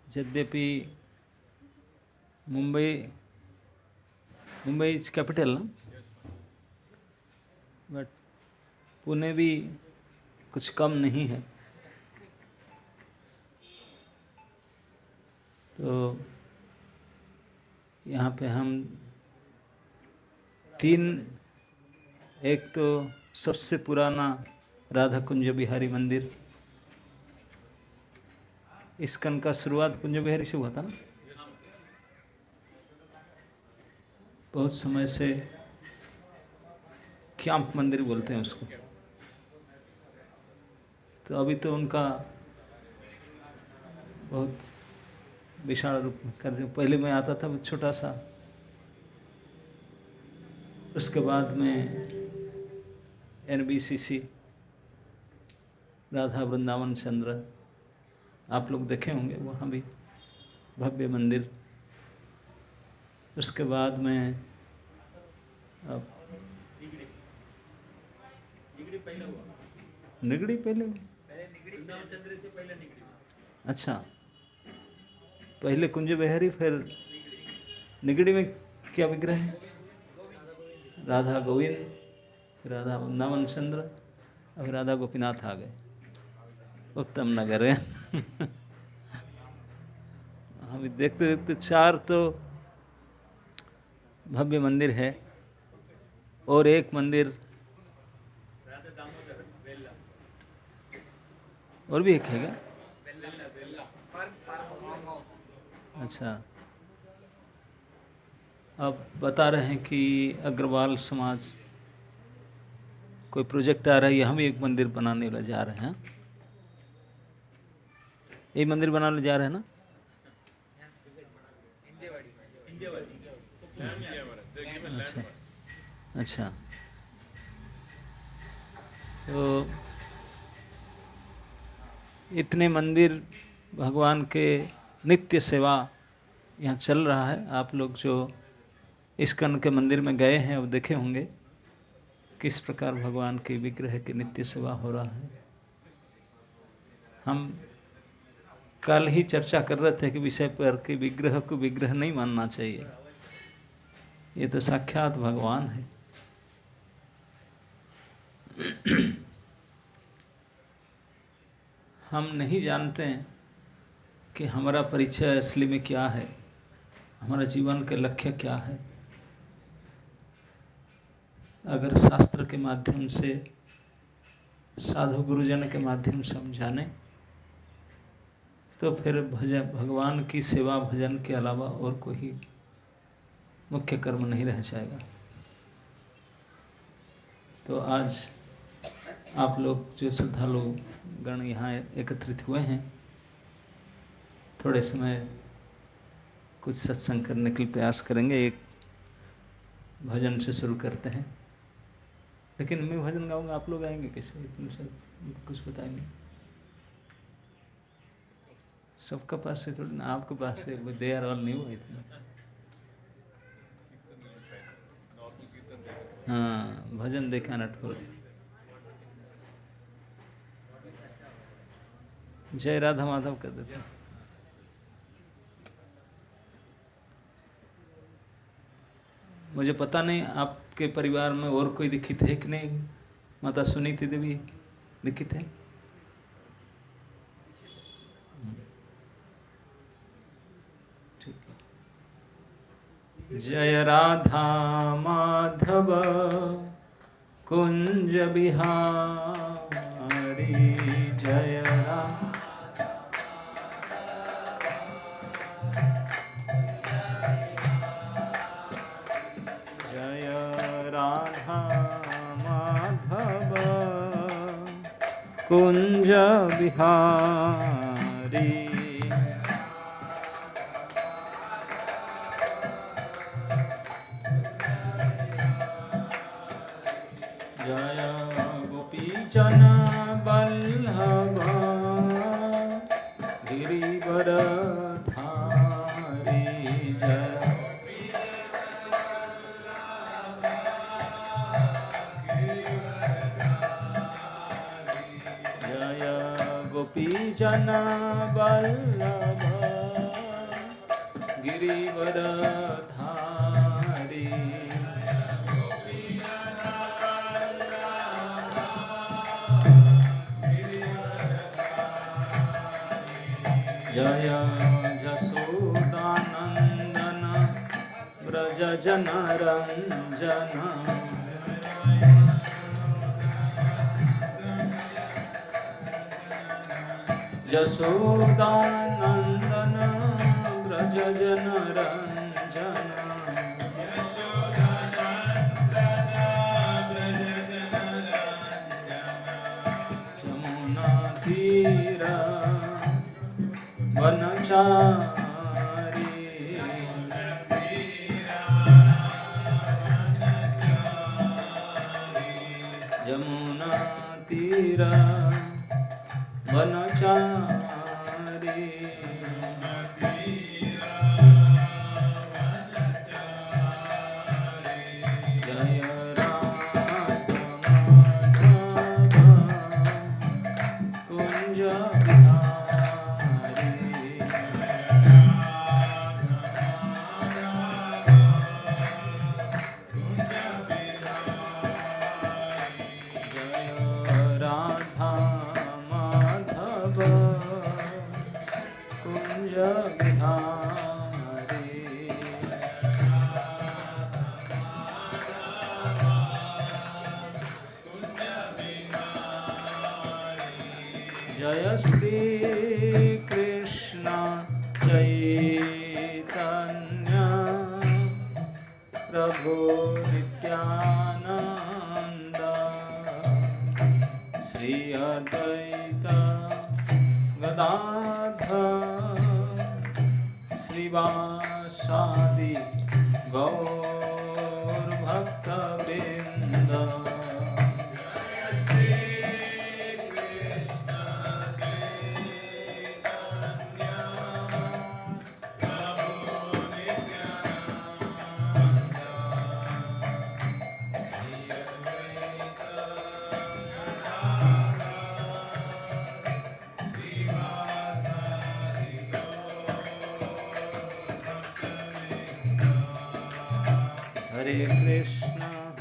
यद्यपि Mumbai is capital ना, but Pune भी कुछ कम नहीं है। तो यहाँ पे हम एक तो सबसे पुराना राधा कुंज बिहारी मंदिर, इस्कॉन का शुरुआत कुंज बिहारी से हुआ था ना, बहुत समय से कैंप मंदिर बोलते हैं उसको। तो अभी तो उनका बहुत विशाल रूप में कर दिया। पहले मैं आता था छोटा सा, उसके बाद में NBCC राधा वृंदावन चंद्र, आप लोग देखे होंगे, वहाँ भी भव्य मंदिर। उसके बाद में अब निगड़ी पहले अच्छा, पहले कुंज बिहारी, फिर निगड़ी में क्या विग्रह है? राधा गोविंद, राधा वृंदावन चंद्र, और राधा गोपीनाथ आ गए। उत्तम नगर है। हम देखते देखते 4 तो भव्य मंदिर है, और एक मंदिर और भी एक है क्या? अच्छा, अब बता रहे हैं कि अग्रवाल समाज कोई प्रोजेक्ट आ रहा है, हम एक मंदिर बनाने वाला जा रहे हैं। ये मंदिर बनाने जा रहे हैं ना? अच्छा अच्छा, तो इतने मंदिर भगवान के नित्य सेवा यहाँ चल रहा है। आप लोग जो इस्कॉन के मंदिर में गए हैं वो देखे होंगे किस प्रकार भगवान के विग्रह की नित्य सेवा हो रहा है। हम कल ही चर्चा कर रहे थे कि विषय पर कि विग्रह को विग्रह नहीं मानना चाहिए, ये तो साक्षात भगवान है। हम नहीं जानते हैं कि हमारा परिचय असली में क्या है, हमारा जीवन का लक्ष्य क्या है। अगर शास्त्र के माध्यम से, साधु गुरुजन के माध्यम से हम जाने, तो फिर भगवान की सेवा भजन के अलावा और कोई मुख्य कर्म नहीं रह जाएगा। तो आज आप लोग जो श्रद्धालु गण यहाँ एकत्रित हुए हैं, थोड़े समय कुछ सत्संग करने के लिए प्रयास करेंगे। एक भजन से शुरू करते हैं, लेकिन मैं भजन गाऊंगा, आप लोग आएंगे कैसे? इतने से कुछ पता ही नहीं। सबका पास से थोड़ी ना, आपके पास से दे आर ऑल नहीं हुए थे। हाँ, भजन देखा नटवर। जय राधा माधव कर देते। मुझे पता नहीं आपके परिवार में और कोई दीक्षित है कि नहीं। माता सुनीति देवी दीक्षित है? ठीक है। जय राधा माधव कुंज बिहारी, जय कुंज बिहारी। जय गोपीजन वल्लभ गिरिवर धारी, जय गोपीजन वल्लभ गिरिवरधारी जय जसोदानंदन व्रज जनरंजन जसोदानंदन व्रज जनरंजन जमुना तीर वनचारी जमुना तीर वनचारी जय कुंज जय श्री कृष्ण चैतन्य प्रभु नित्यानंद श्री अद्वैत गदाधर श्रीवासादि गौर भक्तवृंद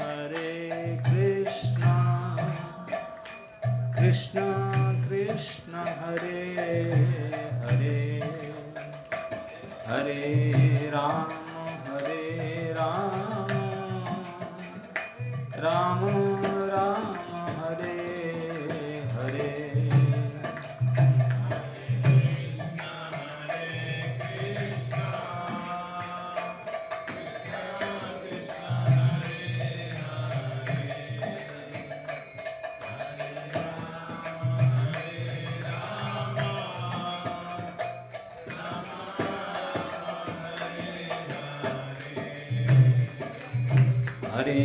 हरे Krishna Krishna Krishna Hare Hare Hare Ram Ram Ram Hare Hare Hare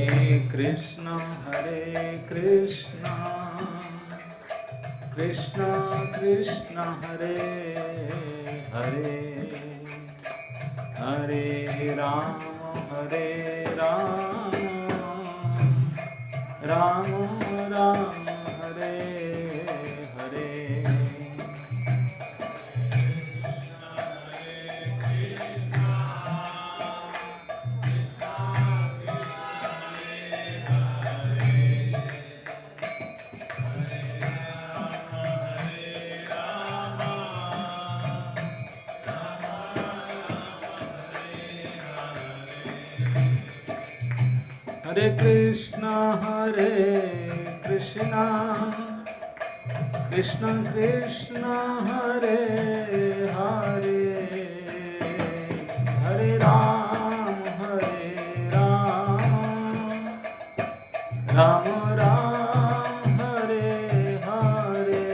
Krishna Krishna Krishna Hare Hare Hare Ram Ram Ram Hare Hare Hare Krishna Krishna Krishna Hare Hare Hare Ram Ram Ram Hare Hare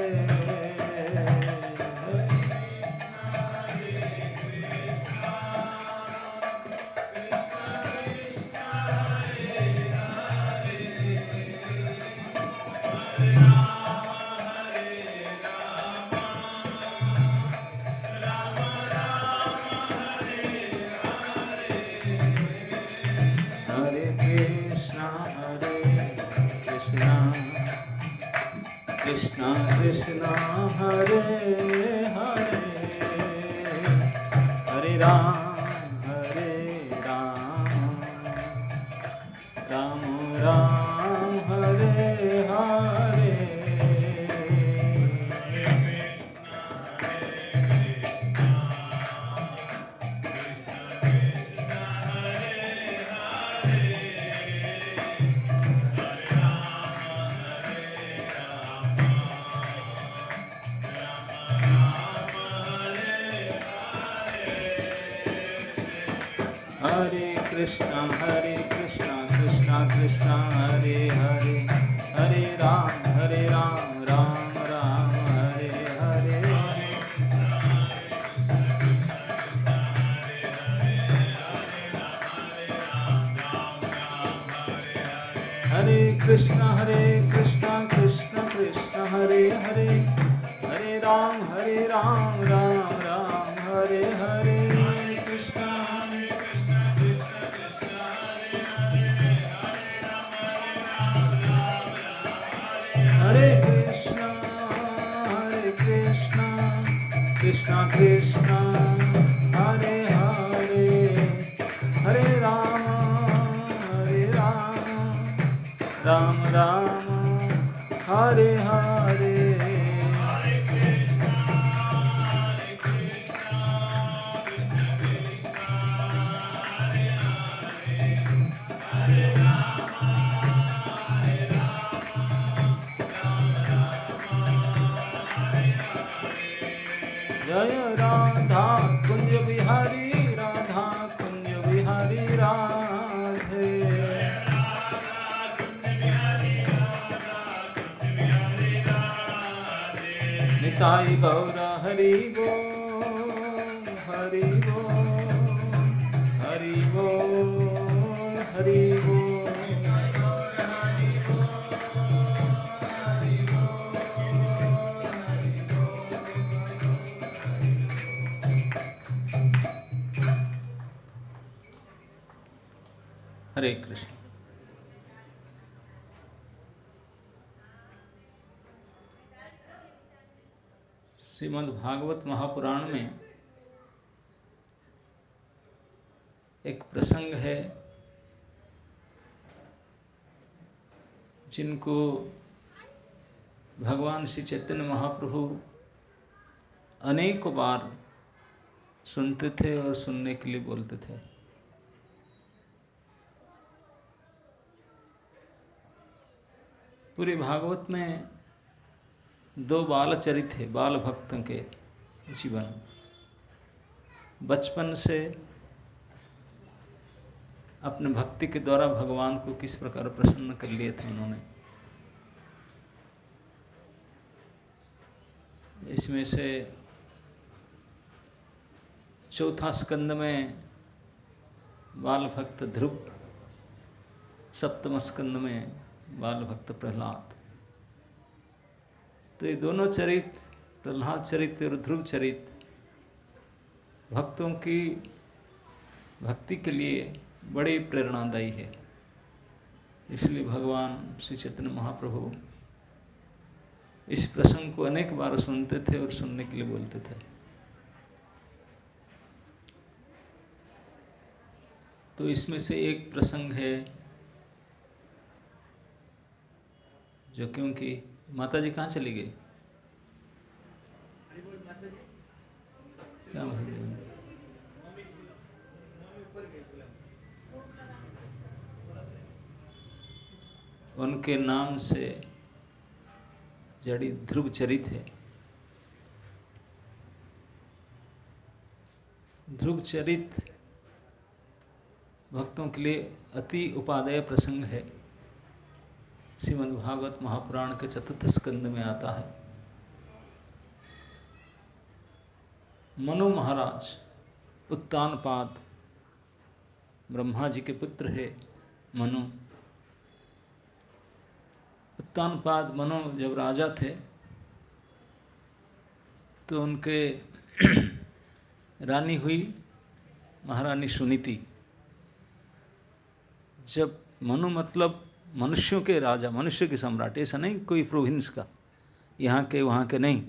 Krishna Krishna Hare Hare Hare Ram हरे कृष्णा कृष्णा कृष्णा हरे हरे, हरे राम राम राम हरे हरे। हरे कृष्णा कृष्णा कृष्णा हरे हरे, हरे राम राम राम हरे हरे। कृष्णा हरे कृष्णा कृष्णा कृष्णा हरे हरे, हरे राम राम राम हरे हरे। जय राधा कुंज बिहारी, राधा कुंज बिहारी राधे। निताई गौरा हरि बोल, हरि बोल, हरि बोल, हरि बोल। हरे कृष्ण। श्रीमद् भागवत महापुराण में एक प्रसंग है जिनको भगवान श्री चैतन्य महाप्रभु अनेकों बार सुनते थे और सुनने के लिए बोलते थे। पूरे भागवत में दो बाल चरित है, बाल भक्तों के जीवन। बचपन से अपने भक्ति के द्वारा भगवान को किस प्रकार प्रसन्न कर लिए थे उन्होंने। इसमें से चौथा स्कंद में बाल भक्त ध्रुव, सप्तम स्कंद में बाल भक्त प्रहलाद। तो ये दोनों चरित्र, प्रहलाद चरित्र और ध्रुव चरित्र, भक्तों की भक्ति के लिए बड़े प्रेरणादायी है। इसलिए भगवान श्री चैतन्य महाप्रभु इस प्रसंग को अनेक बार सुनते थे और सुनने के लिए बोलते थे। तो इसमें से एक प्रसंग है जो, क्योंकि माता जी कहाँ चली गई? क्या उनके नाम से जड़ी ध्रुव चरित है। ध्रुव चरित भक्तों के लिए अति उपादेय प्रसंग है। श्रीमद् भागवत महापुराण के चतुर्थ स्कंद में आता है। मनु महाराज उत्तानपाद ब्रह्मा जी के पुत्र है मनु। उत्तानपाद मनु जब राजा थे तो उनके रानी हुई महारानी सुनीति। जब मनु मतलब मनुष्यों के राजा, मनुष्य के सम्राट, ऐसा नहीं कोई प्रोविंस का, यहाँ के वहाँ के नहीं,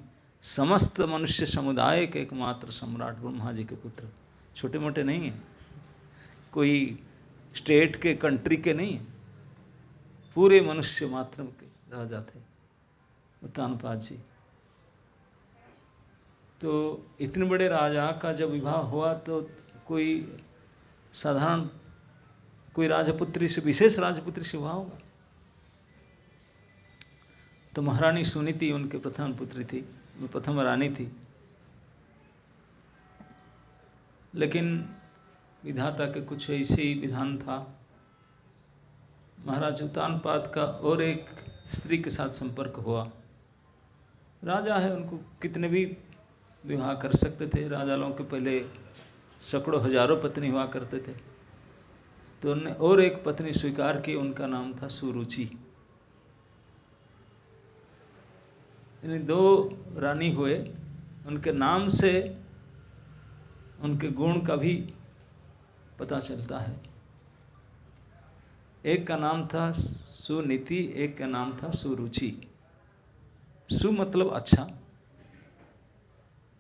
समस्त मनुष्य समुदाय के एकमात्र सम्राट ब्रह्मा जी के पुत्र। छोटे मोटे नहीं हैं, कोई स्टेट के, कंट्री के नहीं हैं, पूरे मनुष्य मात्र के राजा थे उत्तानपाद जी। तो इतने बड़े राजा का जब विवाह हुआ तो कोई साधारण कोई राजपुत्री से, विशेष राजपुत्री से विवाह होगा। तो महारानी सुनीति उनके प्रथम पुत्री थी, प्रथम रानी थी। लेकिन विधाता के कुछ ऐसे ही विधान था। महाराज उत्तानपाद का और एक स्त्री के साथ संपर्क हुआ। राजा है, उनको कितने भी विवाह कर सकते थे। राजा लोगों के पहले सैकड़ों हजारों पत्नी हुआ करते थे। तो उन्होंने और एक पत्नी स्वीकार की, उनका नाम था सुरुचि। यानी 2 रानी हुए। उनके नाम से उनके गुण का भी पता चलता है। एक का नाम था सुनीति, एक का नाम था सुरुचि। सु मतलब अच्छा,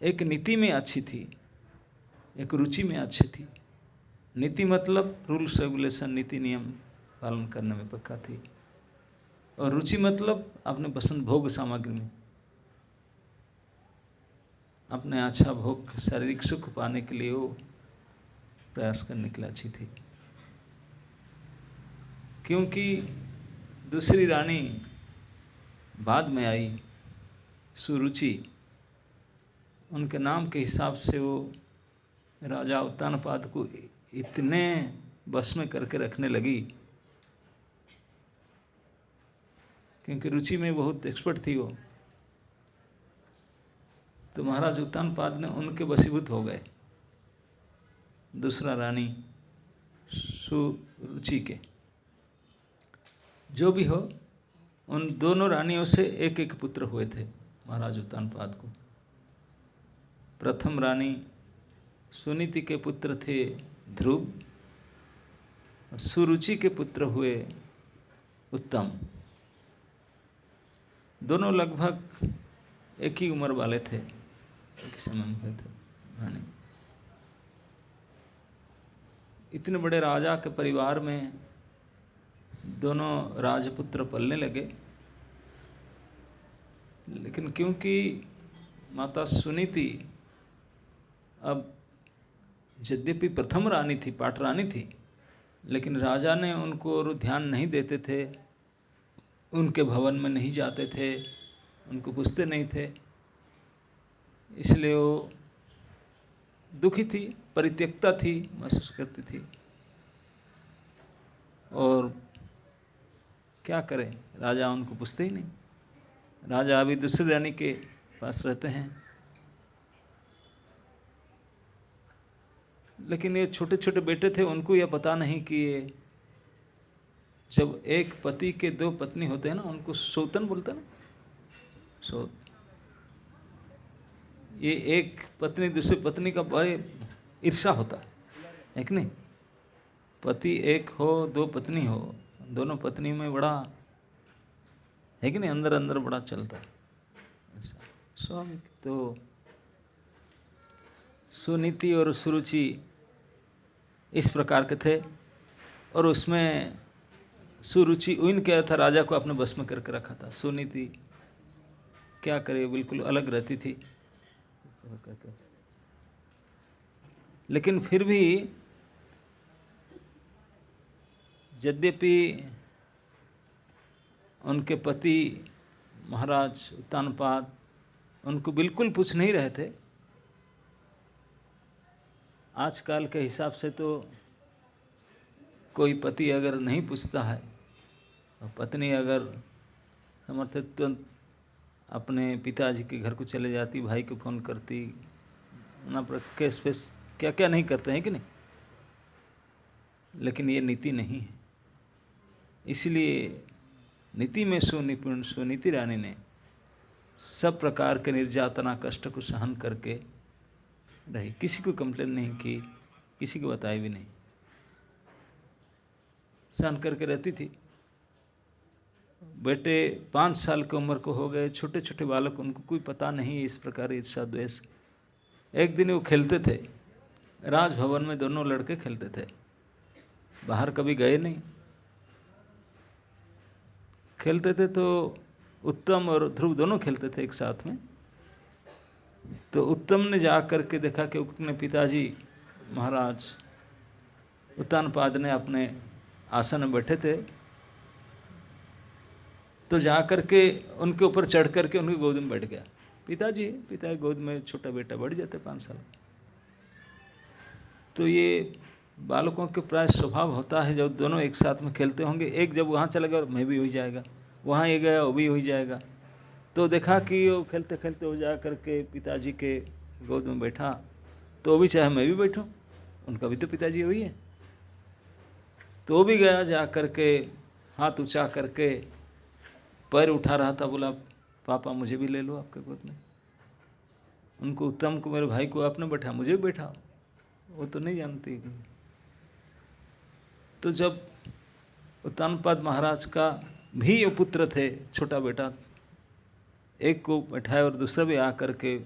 एक नीति में अच्छी थी, एक रुचि में अच्छी थी। नीति मतलब रूल्स रेगुलेशन, नीति नियम पालन करने में पक्का थी। और रुचि मतलब अपने पसंद भोग सामग्री में, अपने अच्छा भोग शारीरिक सुख पाने के लिए वो प्रयास करने के लिए अच्छी थी। क्योंकि दूसरी रानी बाद में आई सुरुचि, उनके नाम के हिसाब से वो राजा उत्तानपाद को इतने बस में करके रखने लगी, क्योंकि रुचि में बहुत एक्सपर्ट थी वो। तो महाराज उत्तानपाद ने उनके वशीभूत हो गए, दूसरा रानी सुरुचि के। जो भी हो, उन दोनों रानियों से एक एक पुत्र हुए थे महाराज उत्तानपाद को। प्रथम रानी सुनीति के पुत्र थे ध्रुव, सुरुचि के पुत्र हुए उत्तम। दोनों लगभग एक ही उम्र वाले थे, एक समय में हुए थे रानी। इतने बड़े राजा के परिवार में दोनों राजपुत्र पलने लगे। लेकिन क्योंकि माता सुनीति अब यद्यपि प्रथम रानी थी, पाट रानी थी, लेकिन राजा ने उनको और ध्यान नहीं देते थे, उनके भवन में नहीं जाते थे, उनको पूछते नहीं थे। इसलिए वो दुखी थी, परित्यक्ता थी, महसूस करती थी। और क्या करें, राजा उनको पूछते ही नहीं। राजा अभी दूसरी रानी के पास रहते हैं। लेकिन ये छोटे छोटे बेटे थे, उनको यह पता नहीं कि ये जब एक पति के 2 पत्नी होते हैं ना, उनको सौतन बोलते हैं ना, सौत। ये एक पत्नी दूसरी पत्नी का बड़े ईर्ष्या होता है कि नहीं। पति एक हो, 2 पत्नी हो, दोनों पत्नी में बड़ा है कि नहीं, अंदर अंदर बड़ा चलता है ऐसा स्वाभाविक। तो सुनीति और सुरुचि इस प्रकार के थे। और उसमें सुरुचि उन क्या था, राजा को अपने बस में करके रखा था। सुनीति क्या करे, बिल्कुल अलग रहती थी। लेकिन फिर भी यद्यपि उनके पति महाराज उत्तानपाद उनको बिल्कुल पूछ नहीं रहे थे। आजकल के हिसाब से तो कोई पति अगर नहीं पूछता है, और पत्नी अगर समर्थित तो अपने पिताजी के घर को चले जाती, भाई को फ़ोन करती, ना पर केस फेस क्या क्या नहीं करते हैं कि नहीं। लेकिन ये नीति नहीं है। इसलिए नीति में सुनिपुण सुनीति रानी ने सब प्रकार के निर्यातना कष्ट को सहन करके रही, किसी को कंप्लेन नहीं की, किसी को बताई भी नहीं, सहन करके रहती थी। बेटे 5 साल की उम्र को हो गए, छोटे छोटे बालक, उनको कोई पता नहीं इस प्रकार ईर्षा द्वेष। एक दिन वो खेलते थे राजभवन में, दोनों लड़के खेलते थे, बाहर कभी गए नहीं। खेलते थे तो उत्तम और ध्रुव दोनों खेलते थे एक साथ में। तो उत्तम ने जा कर के देखा कि अपने पिताजी महाराज उत्तानपाद ने अपने आसन में बैठे थे। तो जा कर के उनके ऊपर चढ़ कर के उनकी गोद में बैठ गया। पिताजी गोद में छोटा बेटा बैठ जाते 5 साल। तो ये बालकों के प्राय स्वभाव होता है, जब दोनों एक साथ में खेलते होंगे, एक जब वहाँ चला गया मैं भी हो जाएगा, वहाँ ये गया वो भी हो जाएगा। तो देखा कि वो खेलते खेलते हो जा करके पिताजी के गोद में बैठा, तो वो भी चाहे मैं भी बैठूं, उनका भी तो पिताजी वही है। तो वो भी गया, जा करके हाथ ऊंचा करके पैर उठा रहा था, बोला पापा मुझे भी ले लो आपके गोद में। उनको, उत्तम को, मेरे भाई को आपने बैठा, मुझे भी बैठा, वो तो नहीं जानती। तो जब उत्तानपाद महाराज का भी ये पुत्र थे, छोटा बेटा, एक को बैठाया और दूसरा भी आ करके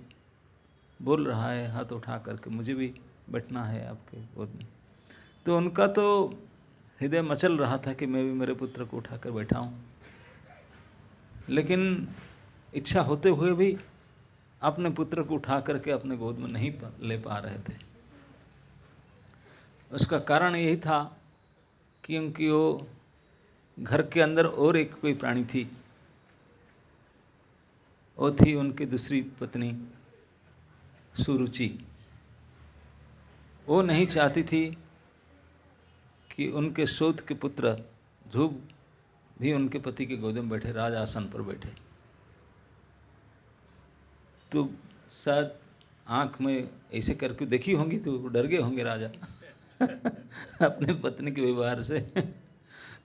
बोल रहा है हाथ उठा करके मुझे भी बैठना है आपके गोद में। तो उनका तो हृदय मचल रहा था कि मैं भी मेरे पुत्र को उठाकर बैठाऊं, लेकिन इच्छा होते हुए भी अपने पुत्र को उठा करके अपने गोद में नहीं ले पा रहे थे। उसका कारण यही था क्योंकि वो घर के अंदर और एक कोई प्राणी थी, वो थी उनकी दूसरी पत्नी सुरुचि। वो नहीं चाहती थी कि उनके शोध के पुत्र ध्रुव भी उनके पति के गोद में बैठे, राज आसन पर बैठे। तो शायद आँख में ऐसे करके देखी होंगी तो डर गए होंगे राजा अपने पत्नी के व्यवहार से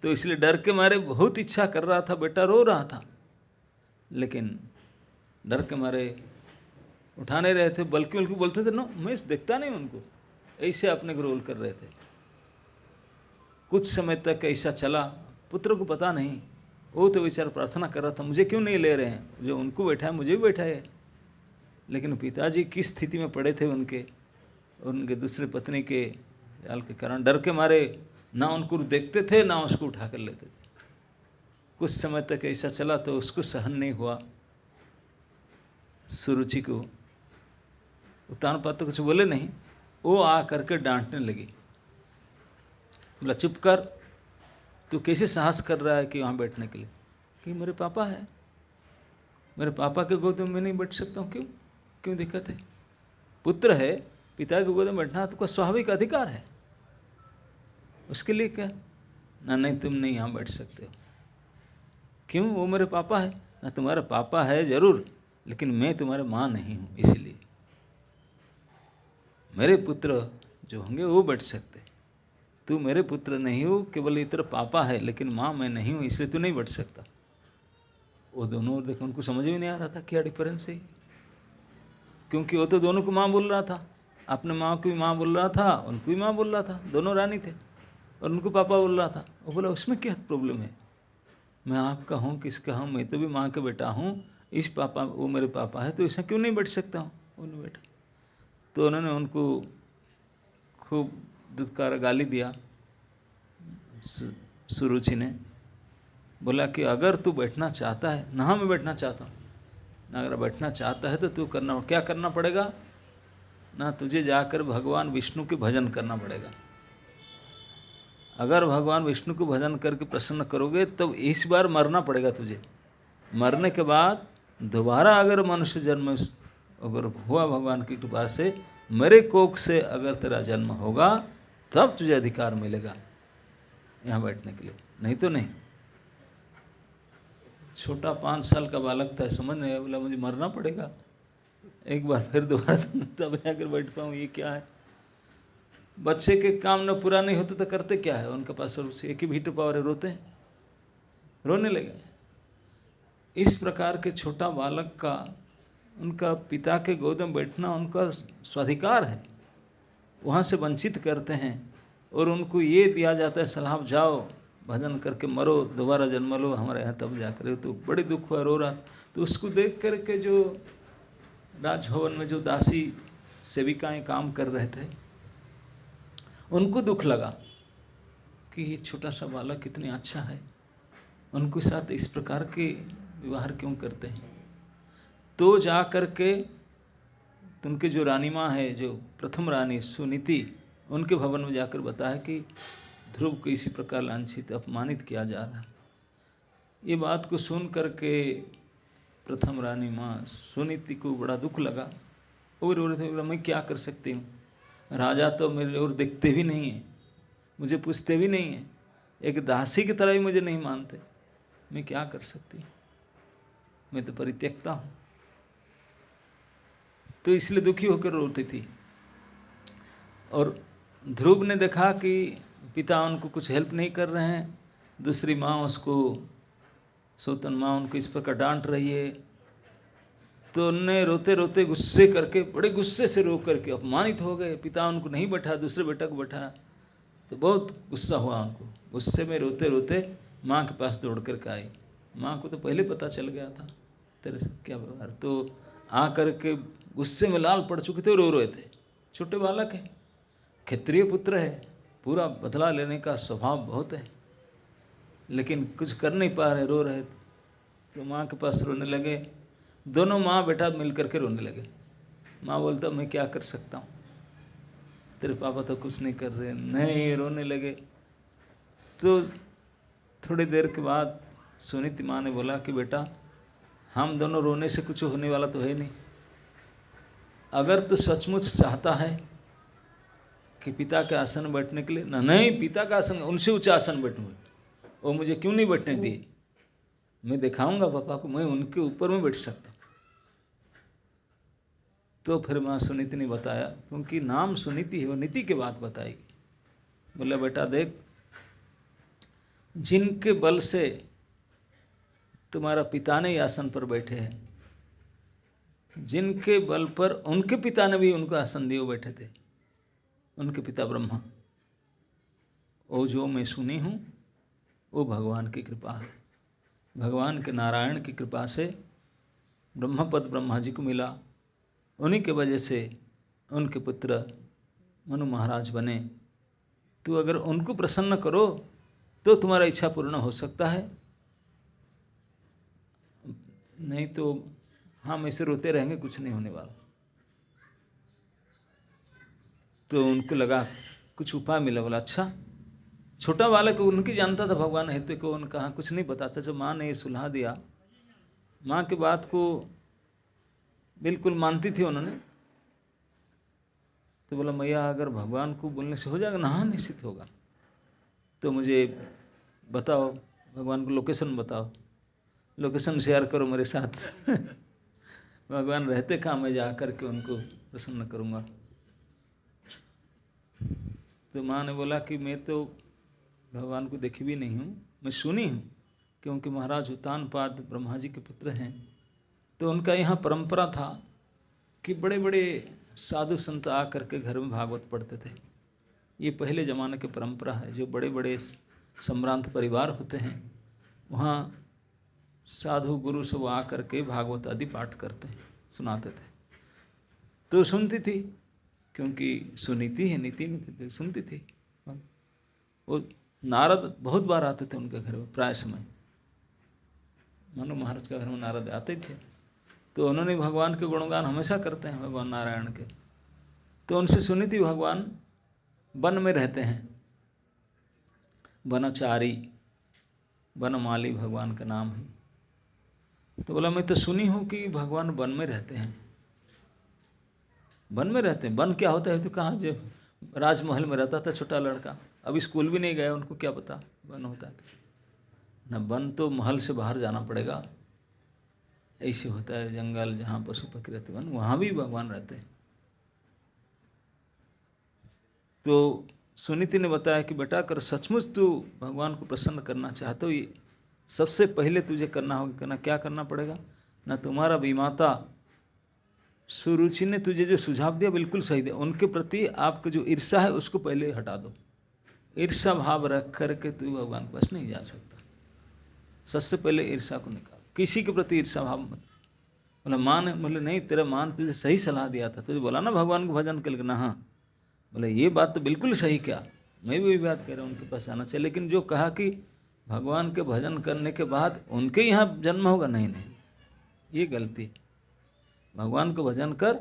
तो इसलिए डर के मारे बहुत इच्छा कर रहा था, बेटा रो रहा था, लेकिन डर के मारे उठा नहीं रहे थे, बल्कि उनको बोलते थे नो मैं देखता नहीं उनको, ऐसे अपने को रोल कर रहे थे। कुछ समय तक ऐसा चला, पुत्र को पता नहीं, वो तो बेचारा प्रार्थना कर रहा था मुझे क्यों नहीं ले रहे हैं, जो उनको बैठा है मुझे भी बैठा है। लेकिन पिताजी किस स्थिति में पड़े थे उनके दूसरे पत्नी के जाल के कारण, डर के मारे ना उनको देखते थे ना उसको उठा कर लेते थे। कुछ समय तक ऐसा चला तो उसको सहन नहीं हुआ, सुरुचि को। उत्तानपाद तो कुछ बोले नहीं, वो आ करके डांटने लगी, बोला चुप कर, तू कैसे साहस कर रहा है कि वहाँ बैठने के लिए, कि मेरे पापा है, मेरे पापा के गोद में मैं नहीं बैठ सकता हूँ, क्यों दिक्कत है? पुत्र है, पिता के गोद में बैठना तो कोई स्वाभाविक अधिकार है, उसके लिए क्या? ना नहीं तुम नहीं यहाँ बैठ सकते हो। क्यों? वो मेरे पापा है ना, तुम्हारा पापा है जरूर, लेकिन मैं तुम्हारे माँ नहीं हूँ, इसीलिए मेरे पुत्र जो होंगे वो बैठ सकते, तू मेरे पुत्र नहीं हो, केवल इतर पापा है, लेकिन माँ मैं नहीं हूँ, इसलिए तू नहीं बैठ सकता। वो दोनों और देखो, उनको समझ में नहीं आ रहा था क्या डिफरेंस है, क्योंकि वो तो दोनों को माँ बोल रहा था, अपने माँ को भी माँ बोल रहा था, उनको भी माँ बोल रहा था, दोनों रानी थे, और उनको पापा बोल रहा था। वो बोला उसमें क्या प्रॉब्लम है, मैं आपका हूँ किसका हूँ, मैं तो भी माँ का बेटा हूँ, इस पापा वो मेरे पापा है तो ऐसा क्यों नहीं बैठ सकता हूँ, वो नहीं बैठा। तो उन्होंने उनको खूब दुत्कार गाली दिया। सुरुचि ने बोला कि अगर तू बैठना चाहता है, ना मैं बैठना चाहता हूँ ना, अगर बैठना चाहता है तो तू क्या करना पड़ेगा ना, तुझे जाकर भगवान विष्णु के भजन करना पड़ेगा। अगर भगवान विष्णु को भजन करके प्रसन्न करोगे तब इस बार मरना पड़ेगा तुझे, मरने के बाद दोबारा अगर मनुष्य जन्म अगर हुआ भगवान की कृपा से, मेरे कोख से अगर तेरा जन्म होगा तब तुझे अधिकार मिलेगा यहाँ बैठने के लिए, नहीं तो नहीं। छोटा 5 साल का बालक था, समझ नहीं आया, बोला मुझे मरना पड़ेगा एक बार फिर दोबारा तब जाकर बैठ पाऊँ, ये क्या है। बच्चे के काम न पूरा नहीं होते तो करते क्या है, उनके पास एक ही भीट पावर है, रोते हैं, रोने लगे। इस प्रकार के छोटा बालक का उनका पिता के गोद में बैठना उनका स्वाधिकार है, वहाँ से वंचित करते हैं और उनको ये दिया जाता है सलाह, जाओ भजन करके मरो, दोबारा जन्म लो हमारे यहाँ तब जाकर। तो बड़े दुख हुआ, रो रहा। तो उसको देख करके जो राजभवन में जो दासी सेविकाएं काम कर रहे थे, उनको दुख लगा कि ये छोटा सा बालक कितनी अच्छा है, उनके साथ इस प्रकार के व्यवहार क्यों करते हैं। तो जा कर के उनके जो रानी माँ है, जो प्रथम रानी सुनीति, उनके भवन में जाकर बताया कि ध्रुव को इसी प्रकार लांछित अपमानित किया जा रहा है। ये बात को सुन करके प्रथम रानी माँ सुनीति को बड़ा दुख लगा और रो रहे थे, मैं क्या कर सकती हूँ, राजा तो मेरे और देखते भी नहीं है, मुझे पूछते भी नहीं हैं, एक दासी की तरह भी मुझे नहीं मानते। मैं क्या कर सकती, मैं तो परित्यक्ता हूँ। तो इसलिए दुखी होकर रोती थी। और ध्रुव ने देखा कि पिता उनको कुछ हेल्प नहीं कर रहे हैं, दूसरी माँ उसको, सौतन माँ उनको इस प्रकार डांट रही है, तो उन्होंने रोते रोते गुस्से करके, बड़े गुस्से से रो करके अपमानित हो गए। पिता उनको नहीं बैठा, दूसरे बेटा को बैठा, तो बहुत गुस्सा हुआ उनको। गुस्से में रोते रोते माँ के पास दौड़ कर के आई। माँ को तो पहले पता चल गया था तेरे से क्या व्यवहार, तो आ कर के गुस्से में लाल पड़ चुके थे, रो रहे थे। छोटे बालक है, क्षत्रिय पुत्र है, पूरा बदला लेने का स्वभाव बहुत है, लेकिन कुछ कर नहीं पा रहे, रो रहे थे। तो माँ के पास रोने लगे, दोनों माँ बेटा मिल करके रोने लगे। माँ बोलता मैं क्या कर सकता हूँ, तेरे पापा तो कुछ नहीं कर रहे, नहीं, रोने लगे। तो थोड़ी देर के बाद सुनीति माँ ने बोला कि बेटा हम दोनों रोने से कुछ होने वाला तो है नहीं, अगर तू सचमुच चाहता है कि पिता के आसन में बैठने के लिए, ना नहीं, पिता का आसन उनसे ऊंचा आसन बैठूंगा, वो मुझे क्यों नहीं बैठने दिए, मैं दिखाऊंगा पापा को मैं उनके ऊपर में बैठ सकता हूँ। तो फिर माँ सुनीति ने बताया, क्योंकि नाम सुनीति है, वो नीति की बात बताएगी। बोला बेटा देख, जिनके बल से तुम्हारा पिता ने आसन पर बैठे हैं, जिनके बल पर उनके पिता ने भी उनको आसन दिए बैठे थे, उनके पिता ब्रह्मा, वो जो मैं सुनी हूँ वो भगवान की कृपा है। भगवान के नारायण की कृपा से ब्रह्मपद ब्रह्मा जी को मिला, उन्हीं के वजह से उनके पुत्र मनु महाराज बने। तो अगर उनको प्रसन्न करो तो तुम्हारा इच्छा पूर्ण हो सकता है, नहीं तो हम ऐसे रोते रहेंगे, कुछ नहीं होने वाला। तो उनको लगा कुछ उपाय मिला। बोला अच्छा, छोटा बालक उनकी जानता था भगवान हित को, उन कहाँ कुछ नहीं बताता। जब माँ ने सुलहा दिया, माँ की बात को बिल्कुल मानती थी उन्होंने, तो बोला मैया अगर भगवान को बोलने से हो जाएगा ना, हाँ निश्चित होगा, तो मुझे बताओ, भगवान को लोकेशन बताओ, लोकेशन शेयर करो मेरे साथ भगवान रहते कहाँ, मैं जा कर के उनको प्रसन्न करूँगा। तो माँ ने बोला कि मैं तो भगवान को देखी भी नहीं हूँ, मैं सुनी हूँ, क्योंकि महाराज उत्तानपाद ब्रह्मा जी के पुत्र हैं, तो उनका यहाँ परंपरा था कि बड़े बड़े साधु संत आ करके घर में भागवत पढ़ते थे। ये पहले ज़माने की परंपरा है। जो बड़े बड़े सम्भ्रांत परिवार होते हैं, वहाँ साधु गुरु सब आ करके भागवत आदि पाठ करते हैं, सुनाते थे। तो सुनती थी, क्योंकि सुनीति है, नीति में सुनती थी। वो नारद बहुत बार आते थे उनके घर में, प्राय समय मनु महाराज के घर में नारद आते थे। तो उन्होंने भगवान के गुणगान हमेशा करते हैं, भगवान नारायण के। तो उनसे सुनी थी भगवान वन में रहते हैं, वनचारी, वनमाली भगवान का नाम है। तो बोला मैं तो सुनी हूँ कि भगवान वन में रहते हैं। वन में रहते हैं, वन क्या होता है तो कहाँ, जो राजमहल में रहता था छोटा लड़का, अभी स्कूल भी नहीं गया, उनको क्या पता वन होता है ना। वन तो महल से बाहर जाना पड़ेगा, ऐसे होता है जंगल जहाँ पशु पक्षी रहते वन, वहाँ भी भगवान रहते हैं। तो सुनीति ने बताया कि बेटा अगर सचमुच तू भगवान को प्रसन्न करना चाहते हो, ये सबसे पहले तुझे करना होगा, क्या करना पड़ेगा ना, तुम्हारा विमाता सुरुचि ने तुझे जो सुझाव दिया बिल्कुल सही दिया। उनके प्रति आपका जो ईर्षा है उसको पहले हटा दो। ईर्षा भाव रख करके तू भगवान के पास नहीं जा सकता। सबसे पहले ईर्षा को निकाल, किसी के प्रति ईर्षा भाव मत। बोला माँ ने, बोले नहीं तेरा माँ ने तुझे सही सलाह दिया था, तुझे बोला ना भगवान को भजन कर लेना। हाँ, बोले ये बात तो बिल्कुल सही, क्या मैं भी वही बात कह रहा हूँ, उनके पास आना चाहिए। लेकिन जो कहा कि भगवान के भजन करने के बाद उनके यहाँ जन्म होगा, नहीं नहीं, ये गलती है। भगवान को भजन कर,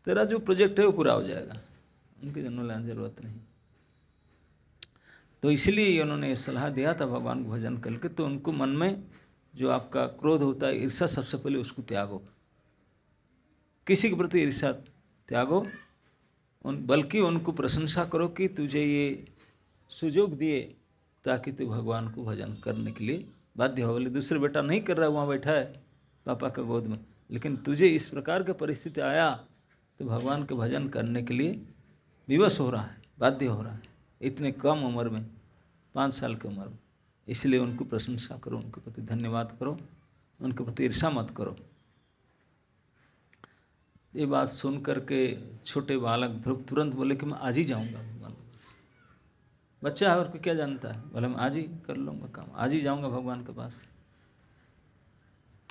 तेरा जो प्रोजेक्ट है वो पूरा हो जाएगा, उनके जन्म लाने की जरूरत नहीं। तो इसलिए उन्होंने ये सलाह दिया था भगवान को भजन करके। तो उनको मन में जो आपका क्रोध होता है, ईर्षा, सबसे पहले उसको त्यागो, किसी के प्रति ईर्षा त्यागो, बल्कि उनको प्रशंसा करो कि तुझे ये सुयोग दिए ताकि तू भगवान को भजन करने के लिए बाध्य हो। बोले दूसरे बेटा नहीं कर रहा, वहाँ बैठा है पापा का गोद में, लेकिन तुझे इस प्रकार की परिस्थिति आया तो भगवान के भजन करने के लिए विवश हो रहा है, बाध्य हो रहा है, इतने कम उम्र में, 5 साल की उम्र में। इसलिए उनको प्रशंसा करो, उनके प्रति धन्यवाद करो, उनके प्रति ईर्षा मत करो। ये बात सुन करके छोटे बालक ध्रुव तुरंत बोले कि मैं आज ही जाऊंगा भगवान के पास। बच्चा है और को क्या जानता है, बोले मैं आज ही कर लूँगा काम, आज ही जाऊंगा भगवान के पास।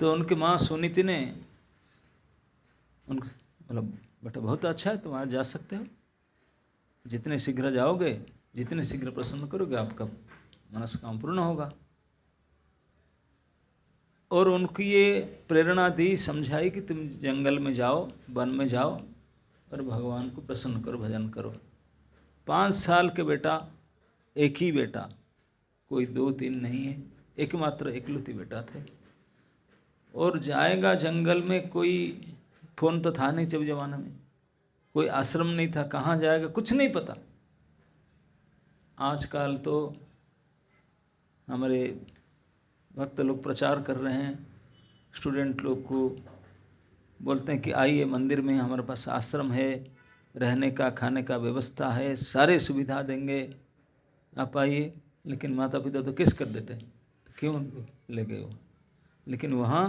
तो उनकी माँ सुनीति ने उनको बोला बेटा बहुत अच्छा है, तुम आज जा सकते हो, जितने शीघ्र जाओगे, जितने शीघ्र प्रसन्न करोगे, आपका मनस्कामना पूर्ण होगा। और उनकी ये प्रेरणा दी, समझाई कि तुम जंगल में जाओ, वन में जाओ और भगवान को प्रसन्न करो, भजन करो। 5 साल के बेटा, एक ही बेटा, कोई 2-3 नहीं है, एकमात्र एकलौती बेटा थे। और जाएगा जंगल में, कोई फ़ोन तो था नहीं जब जमाने में, कोई आश्रम नहीं था, कहाँ जाएगा कुछ नहीं पता। आजकल तो हमारे भक्त लोग प्रचार कर रहे हैं, स्टूडेंट लोग को बोलते हैं कि आइए मंदिर में, हमारे पास आश्रम है, रहने का खाने का व्यवस्था है, सारे सुविधा देंगे, आप आइए। लेकिन माता पिता तो किस कर देते हैं, तो क्यों उनको ले गए हो। लेकिन वहाँ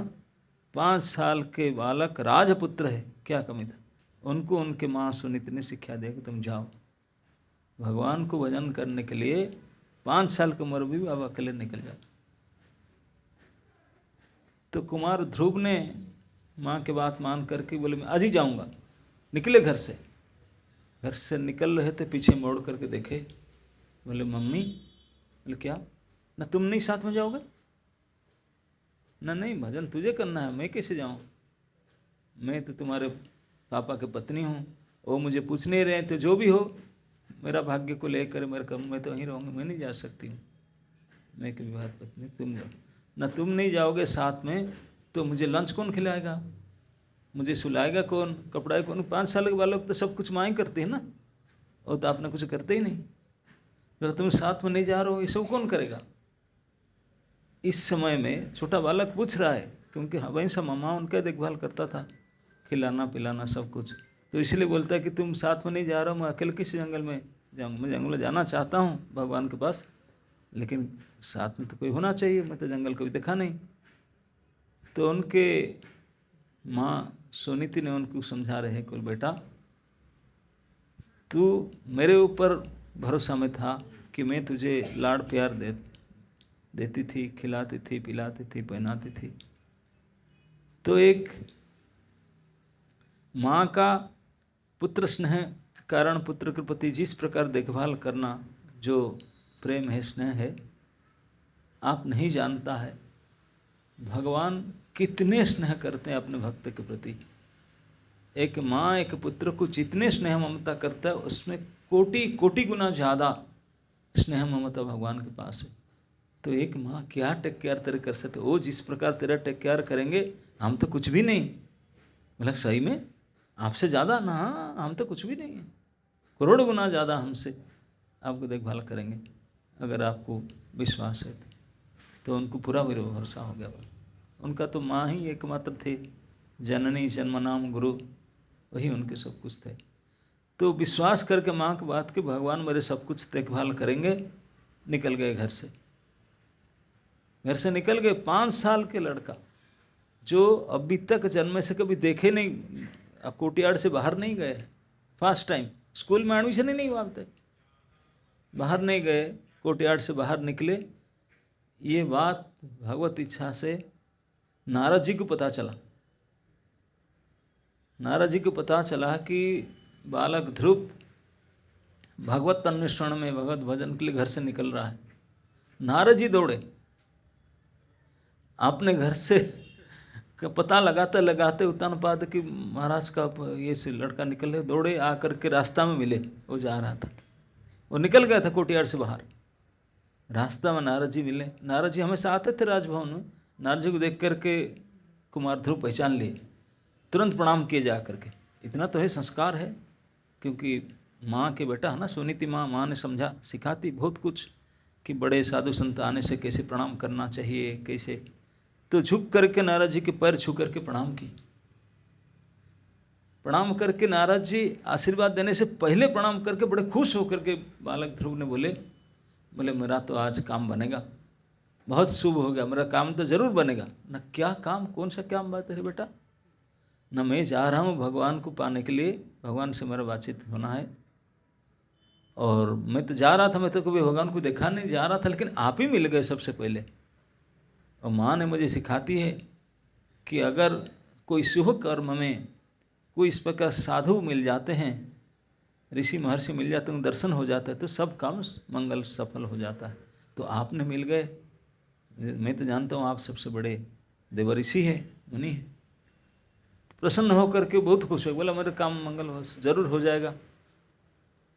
5 साल के बालक राजपुत्र है, क्या कमी था, उनको उनके माँ सुनीति ने शिक्षा दिया कि तुम जाओ भगवान को भजन करने के लिए। 5 साल की उम्र भी अब अकेले निकल जाओ। तो कुमार ध्रुव ने माँ के बात मान करके बोले मैं आज ही जाऊँगा। निकले घर से निकल रहे थे, पीछे मोड़ करके देखे, बोले मम्मी। बोले क्या, ना तुम नहीं साथ में जाओगे? ना नहीं, भजन तुझे करना है, मैं कैसे जाऊँ, मैं तो तुम्हारे पापा की पत्नी हूँ, वो मुझे पूछ नहीं रहे थे, जो भी हो मेरा भाग्य को लेकर मेरे कम, मैं तो वहीं रहूँगी, मैं नहीं जा सकती हूँ, मैं की विवाह पत्नी, तुम जाओ। ना तुम नहीं जाओगे साथ में तो मुझे लंच कौन खिलाएगा, मुझे सुलाएगा कौन, कपड़ा कौन। 5 साल के बालक तो सब कुछ माँ ही करती है ना, और तो आपने कुछ करते ही नहीं। तो तुम साथ में नहीं जा रहे हो, ये सब कौन करेगा। इस समय में छोटा बालक पूछ रहा है, क्योंकि वहीं से मामा उनका देखभाल करता था, खिलाना पिलाना सब कुछ। तो इसलिए बोलता है कि तुम साथ में नहीं जा रहा हो, मैं अकेले किस जंगल में जाऊँगा। मैं जंगल में जाना चाहता हूँ भगवान के पास, लेकिन साथ में तो कोई होना चाहिए, मैं तो जंगल कभी देखा नहीं। तो उनके माँ सुनीति ने उनको समझा रहे हैं कि बेटा तू मेरे ऊपर भरोसा में था कि मैं तुझे लाड़ प्यार देती थी, खिलाती थी, पिलाती थी, पहनाती थी। तो एक माँ का पुत्र स्नेह के कारण पुत्र के प्रति जिस प्रकार देखभाल करना, जो प्रेम है, स्नेह है, आप नहीं जानता है भगवान कितने स्नेह करते हैं अपने भक्त के प्रति। एक माँ एक पुत्र को जितने स्नेह ममता करता है, उसमें कोटि कोटि गुना ज़्यादा स्नेह ममता भगवान के पास है। तो एक माँ क्या टेक केयर तेरे कर सकते, वो जिस प्रकार तेरा टेक केयर करेंगे, हम तो कुछ भी नहीं। मतलब सही में आपसे ज़्यादा ना, हम तो कुछ भी नहीं है, करोड़ गुना ज़्यादा हमसे आपको देखभाल करेंगे, अगर आपको विश्वास है तो उनको पूरा भरोसा हो गया। उनका तो माँ ही एकमात्र थे, जननी जन्मनाम गुरु, वही उनके सब कुछ थे। तो विश्वास करके माँ की बात कि भगवान मेरे सब कुछ देखभाल करेंगे, निकल गए घर से निकल गए। 5 साल के लड़का जो अभी तक जन्म से कभी देखे नहीं, कोर्टयार्ड से बाहर नहीं गए, फर्स्ट टाइम, स्कूल में एडमिशन ही नहीं हुआ, बाहर नहीं गए, कोर्टयार्ड से बाहर निकले। ये बात भगवत इच्छा से नारद जी को पता चला। नारद जी को पता चला कि बालक ध्रुव भगवत अन्वेषण में, भगवत भजन के लिए घर से निकल रहा है। नारद जी दौड़े, अपने घर से पता लगाते लगाते उत्तानपाद कि महाराज का ये से लड़का निकल रहे, दौड़े आकर के रास्ता में मिले। वो जा रहा था, वो निकल गया था कोर्टयार्ड से बाहर, रास्ता में नारद जी मिले। नारद जी हमेशा आते थे राजभवन में। नारद जी को देख करके कुमार ध्रुव पहचान लिए, तुरंत प्रणाम किए जा करके। इतना तो है, संस्कार है, क्योंकि माँ के बेटा है ना, सुनीति माँ, माँ ने समझा सिखाती बहुत कुछ कि बड़े साधु संत आने से कैसे प्रणाम करना चाहिए, कैसे। तो झुक करके नारद जी के पैर छू करके प्रणाम की। प्रणाम करके नारद जी आशीर्वाद देने से पहले प्रणाम करके बड़े खुश होकर के बालक ध्रुव ने बोले मेरा तो आज काम बनेगा, बहुत शुभ हो गया, मेरा काम तो जरूर बनेगा। न क्या काम, कौन सा काम बात है बेटा? न मैं जा रहा हूँ भगवान को पाने के लिए, भगवान से मेरा बातचीत होना है, और मैं तो जा रहा था, मैं तो कभी भगवान को देखा नहीं, जा रहा था, लेकिन आप ही मिल गए सबसे पहले। और माँ ने मुझे सिखाती है कि अगर कोई शुभ कर्म में कोई इस प्रकार साधु मिल जाते हैं, ऋषि महर्षि मिल जाते हैं, दर्शन हो जाता है, तो सब काम मंगल सफल हो जाता है। तो आपने मिल गए, मैं तो जानता हूँ आप सबसे बड़े देवऋषि हैं, मुनि हैं। प्रसन्न होकर के बहुत खुश हो, बोला मेरे काम मंगल जरूर हो जाएगा।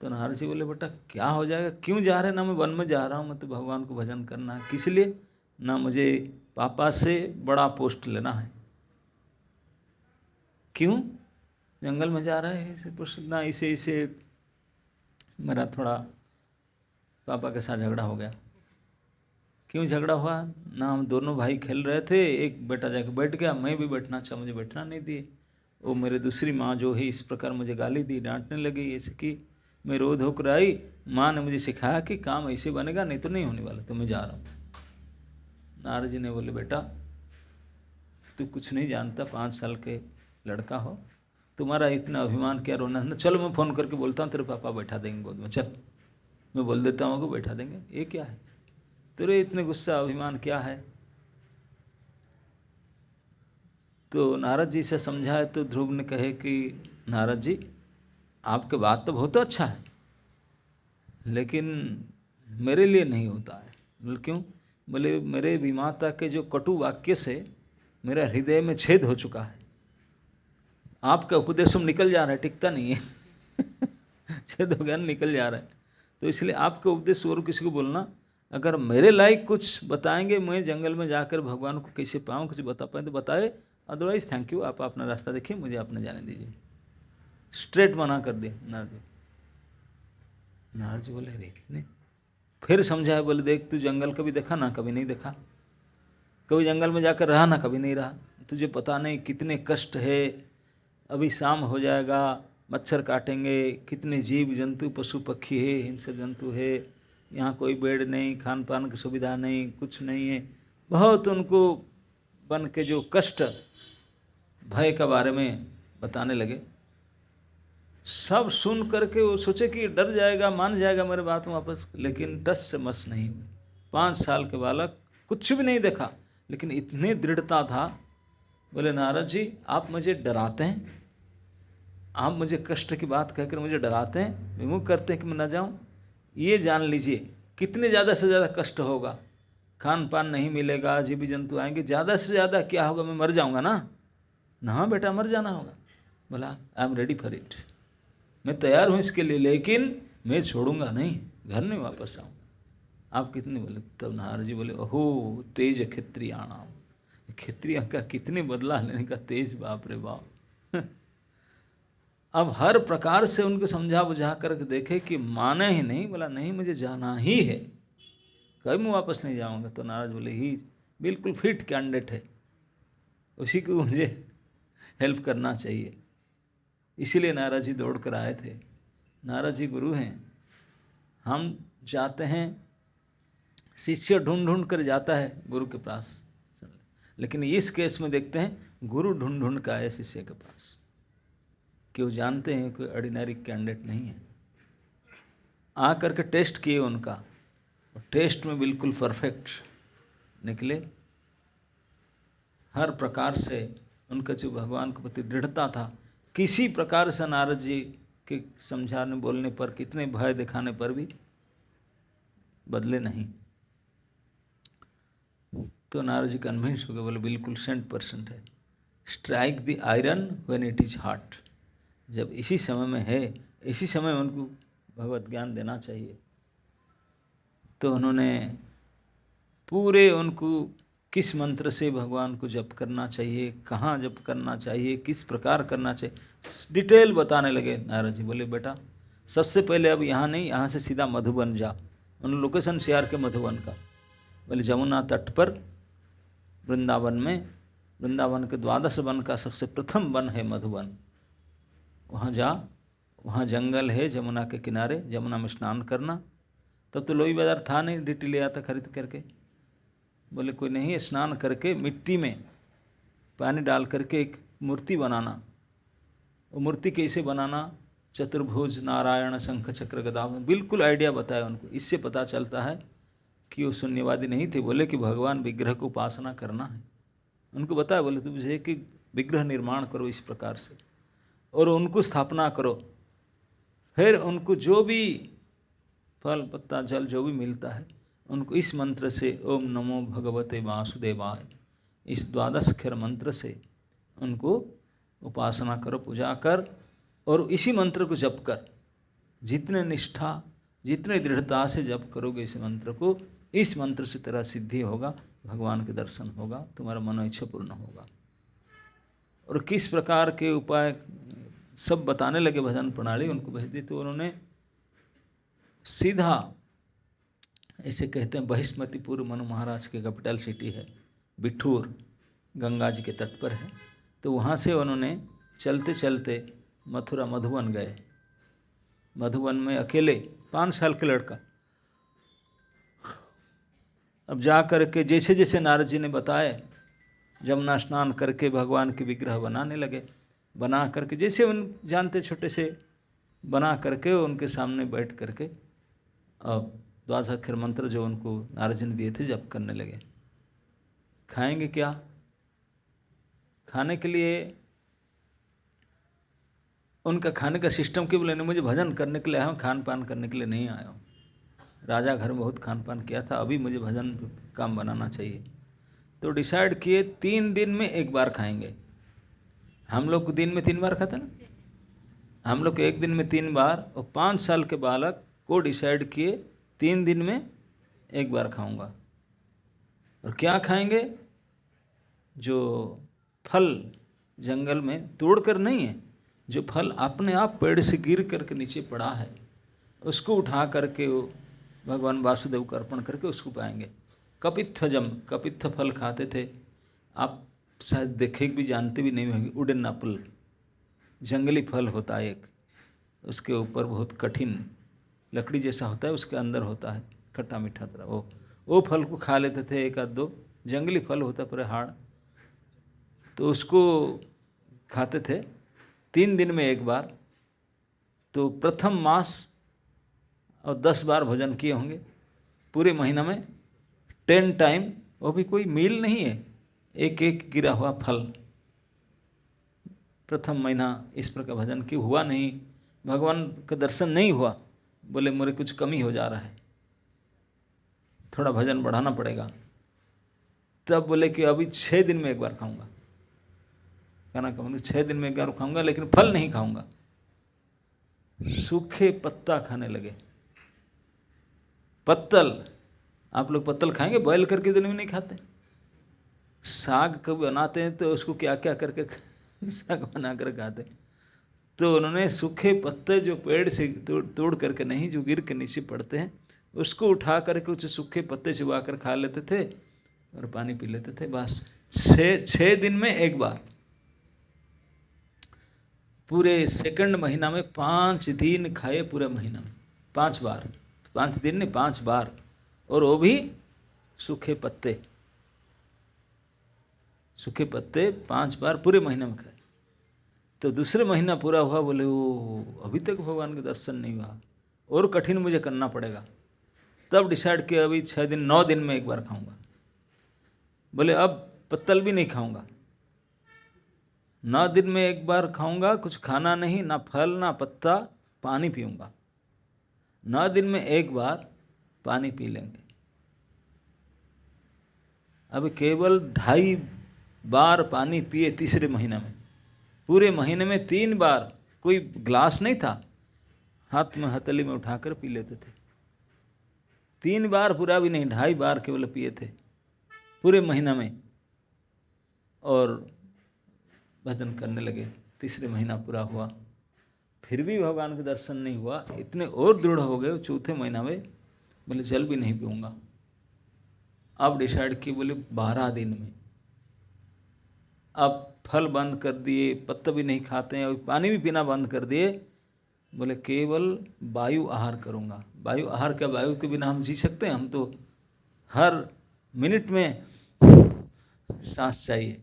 तो नारद जी बोले बेटा क्या हो जाएगा, क्यों जा रहे हैं? ना मैं वन में जा रहा हूँ, मैं तो भगवान को भजन करना है। किस लिए? ना मुझे पापा से बड़ा पोस्ट लेना है। क्यों? जंगल में जा रहे हैं इसे पोस्ट ना, इसे मेरा थोड़ा पापा के साथ झगड़ा हो गया। क्यों झगड़ा हुआ? ना हम दोनों भाई खेल रहे थे, एक बेटा जाके बैठ गया, मैं भी बैठना चाहा, मुझे बैठना नहीं दिए। वो मेरे दूसरी माँ जो है इस प्रकार मुझे गाली दी, डांटने लगी, ऐसे कि मैं रो धो कर आई। माँ ने मुझे सिखाया कि काम ऐसे बनेगा, नहीं तो नहीं होने वाला, तो मैं जा रहा हूँ। नारद जी ने बोले बेटा तू कुछ नहीं जानता, 5 साल के लड़का हो, तुम्हारा इतना अभिमान क्या रोना है? चलो मैं फ़ोन करके बोलता हूँ तेरे पापा बैठा देंगे गोद में, चल मैं बोल देता हूँ को बैठा देंगे। ये क्या है तेरे इतने गुस्सा, अभिमान क्या है? तो नारद जी से समझाए तो ध्रुव ने कहे कि नारद जी आपके बात तो बहुत अच्छा है, लेकिन मेरे लिए नहीं होता है। बोले क्यों? बोले मेरे विमाता के जो कटु वाक्य से मेरा हृदय में छेद हो चुका है, आपका उपदेश निकल जा रहा है, टिकता नहीं है छेद हो गया, निकल जा रहा है। तो इसलिए आपका उपदेश और किसी को बोलना, अगर मेरे लायक कुछ बताएंगे, मैं जंगल में जाकर भगवान को कैसे पाऊँ, कुछ बता पाए तो बताए, अदरवाइज थैंक यू, आप अपना रास्ता देखिए, मुझे अपने जाने दीजिए। स्ट्रेट मना कर दिया नारद जी। नारद जी बोले अरे नहीं, फिर समझाया, बोले देख तू जंगल कभी देखा ना, कभी नहीं देखा, कभी जंगल में जाकर रहा ना, कभी नहीं रहा, तुझे पता नहीं कितने कष्ट है। अभी शाम हो जाएगा, मच्छर काटेंगे, कितने जीव जंतु पशु पक्षी है, हिंसक जंतु है, यहाँ कोई बेड नहीं, खान पान की सुविधा नहीं, कुछ नहीं है। बहुत उनको बन के जो कष्ट भय के बारे में बताने लगे। सब सुन करके वो सोचे कि डर जाएगा, मान जाएगा मेरे बात में वापस, लेकिन टस से मस नहीं हुए। 5 साल के बालक, कुछ भी नहीं देखा, लेकिन इतनी दृढ़ता था। बोले नारद जी आप मुझे डराते हैं, आप मुझे कष्ट की बात कहकर मुझे डराते हैं, विमुख करते हैं कि मैं न जाऊँ। ये जान लीजिए कितने ज़्यादा से ज़्यादा कष्ट होगा, खान पान नहीं मिलेगा, जीव जंतु आएंगे, ज़्यादा से ज़्यादा क्या होगा, मैं मर जाऊँगा ना। ना बेटा मर जाना होगा। बोला I am ready for it, मैं तैयार हूँ इसके लिए, लेकिन मैं छोड़ूंगा नहीं, घर नहीं वापस आऊँगा। आप कितने? बोले तब नारद जी बोले ओहो तेज क्षत्रियाणाम, क्षत्रिय का कितने बदला लेने का तेज, बाप रे बाप अब हर प्रकार से उनको समझा बुझा करके देखे कि माने ही नहीं। बोला नहीं मुझे जाना ही है, कभी मैं वापस नहीं जाऊँगा। तो नारद बोले ही बिल्कुल फिट कैंडिडेट है, उसी को मुझे हेल्प करना चाहिए। इसीलिए नारद जी दौड़ कर आए थे। नारद जी गुरु हैं, हम जाते हैं, शिष्य ढूंढ ढूंढ कर जाता है गुरु के पास, लेकिन इस केस में देखते हैं गुरु ढूंढ ढूंढ कर आए शिष्य के पास, क्यों जानते हैं कोई ऑर्डिनरी कैंडिडेट नहीं है। आ करके टेस्ट किए उनका, टेस्ट में बिल्कुल परफेक्ट निकले। हर प्रकार से उनका जो भगवान के प्रति दृढ़ता था, किसी प्रकार से नारद जी के समझाने बोलने पर, कितने भय दिखाने पर भी बदले नहीं। तो नारद जी कन्विंस हो गए, बोले बिल्कुल 100% है। Strike the iron when it is hot, जब इसी समय में है, इसी समय उनको भगवत ज्ञान देना चाहिए। तो उन्होंने पूरे उनको किस मंत्र से भगवान को जप करना चाहिए, कहाँ जप करना चाहिए, किस प्रकार करना चाहिए, डिटेल बताने लगे नारद जी। बोले बेटा सबसे पहले अब यहाँ नहीं, यहाँ से सीधा मधुबन जा। उन्होंने लोकेशन शेयर के मधुबन का। बोले जमुना तट पर वृंदावन में, वृंदावन के 12 वन का सबसे प्रथम वन है मधुबन। वहाँ जा, वहाँ जंगल है जमुना के किनारे, जमुना में स्नान करना। तब तो लोई बाजार था नहीं, डीटी ले आता खरीद करके। बोले कोई नहीं, स्नान करके मिट्टी में पानी डाल करके एक मूर्ति बनाना। वो मूर्ति कैसे बनाना, चतुर्भुज नारायण शंख चक्र गदा, बिल्कुल आइडिया बताया उनको। इससे पता चलता है कि वो शून्यवादी नहीं थे। बोले कि भगवान विग्रह को उपासना करना है। उनको बताया, बोले तुझे कि विग्रह निर्माण करो इस प्रकार से और उनको स्थापना करो। फिर उनको जो भी फल पत्ता जल जो भी मिलता है उनको इस मंत्र से ओम नमो भगवते वासुदेवाय, इस 12 अक्षर मंत्र से उनको उपासना करो, पूजा कर। और इसी मंत्र को जप कर, जितने निष्ठा जितने दृढ़ता से जप करोगे इस मंत्र को, इस मंत्र से तेरा सिद्धि होगा, भगवान के दर्शन होगा, तुम्हारा मनोइच्छा पूर्ण होगा। और किस प्रकार के उपाय सब बताने लगे, भजन प्रणाली उनको भेज दी। तो उन्होंने सीधा, ऐसे कहते हैं बहिष्मतिपुर मनु महाराज के कैपिटल सिटी है, बिठूर, गंगा जी के तट पर है। तो वहाँ से उन्होंने चलते चलते मथुरा मधुबन गए। मधुबन में अकेले 5 साल के लड़का, अब जा कर के जैसे जैसे नारद जी ने बताए, जमुना स्नान करके भगवान के विग्रह बनाने लगे। बना करके जैसे उन जानते छोटे से बना करके उनके सामने बैठ करके अब 12 अक्षर मंत्र जो उनको नारद जी ने दिए थे जप करने लगे। खाएंगे क्या, खाने के लिए उनका खाने का सिस्टम क्यों, बोले नहीं मुझे भजन करने के लिए आया हूँ, खान पान करने के लिए नहीं आया हूँ। राजा घर में बहुत खान पान किया था, अभी मुझे भजन काम बनाना चाहिए। तो डिसाइड किए 3 दिन में 1 बार खाएंगे। हम लोग दिन में 3 बार खाते ना, हम लोग एक दिन में 3 बार। और 5 साल के बालक को डिसाइड किए 3 दिन में 1 बार खाऊंगा। और क्या खाएंगे, जो फल जंगल में तोड़ कर नहीं है, जो फल अपने आप पेड़ से गिर करके नीचे पड़ा है उसको उठा करके वो भगवान वासुदेव को अर्पण करके उसको पाएंगे। कपित्थजम, कपित्थ फल खाते थे, आप शायद देखे भी जानते भी नहीं होंगे। उड़न एप्पल, जंगली फल होता है एक, उसके ऊपर बहुत कठिन लकड़ी जैसा होता है, उसके अंदर होता है खट्टा मीठा तरह, वो फल को खा लेते थे 1 आध 2। जंगली फल होता है पूरे हार्ड, तो उसको खाते थे 3 दिन में 1 बार। तो प्रथम मास और 10 बार भोजन किए होंगे पूरे महीना में, 10 टाइम। वो भी कोई मील नहीं है, एक एक गिरा हुआ फल। प्रथम महीना इस प्रकार भजन की हुआ नहीं, भगवान का दर्शन नहीं हुआ। बोले मेरे कुछ कमी हो जा रहा है, थोड़ा भजन बढ़ाना पड़ेगा। तब बोले कि अभी 6 दिन में 1 बार खाऊंगा, कहना कहूँगा 6 दिन में 1 बार खाऊंगा, लेकिन फल नहीं खाऊंगा। सूखे पत्ता खाने लगे। पत्तल, आप लोग पत्तल खाएंगे, बॉयल करके दिन में नहीं खाते। साग कभी बनाते हैं तो उसको क्या क्या करके साग बना कर खाते। तो उन्होंने सूखे पत्ते जो पेड़ से तोड़ करके नहीं, जो गिर के नीचे पड़ते हैं, उसको उठा करके कुछ सूखे पत्ते चबा कर खा लेते थे और पानी पी लेते थे। बस 6 दिन में 1 बार। पूरे सेकंड महीना में 5 दिन खाए, पूरे महीना में 5 बार, 5 दिन नहीं 5 बार, और वो भी सूखे पत्ते। सूखे पत्ते 5 बार पूरे महीने में खाए। तो दूसरे महीना पूरा हुआ, बोले वो अभी तक भगवान के दर्शन नहीं हुआ, और कठिन मुझे करना पड़ेगा। तब डिसाइड किया अभी 6 दिन 9 दिन में 1 बार खाऊंगा। बोले अब पत्तल भी नहीं खाऊंगा, 9 दिन में 1 बार खाऊंगा, कुछ खाना नहीं, ना फल ना पत्ता, पानी पीऊंगा। 9 दिन में 1 बार पानी पी लेंगे। अब केवल 2.5 बार पानी पिए तीसरे महीने में। पूरे महीने में 3 बार, कोई ग्लास नहीं था, हाथ में हथेली में उठाकर पी लेते थे। 3 बार पूरा भी नहीं, 2.5 बार केवल पिए थे पूरे महीना में, और भजन करने लगे। तीसरे महीना पूरा हुआ फिर भी भगवान का दर्शन नहीं हुआ, इतने और दृढ़ हो गए चौथे महीना में, बोले जल भी नहीं पीऊँगा। अब डिसाइड किए, बोले 12 दिन में अब फल बंद कर दिए, पत्ता भी नहीं खाते हैं और पानी भी पीना बंद कर दिए। बोले केवल वायु आहार करूँगा। वायु आहार क्या, वायु के बिना हम जी सकते हैं? हम तो हर मिनट में सांस चाहिए,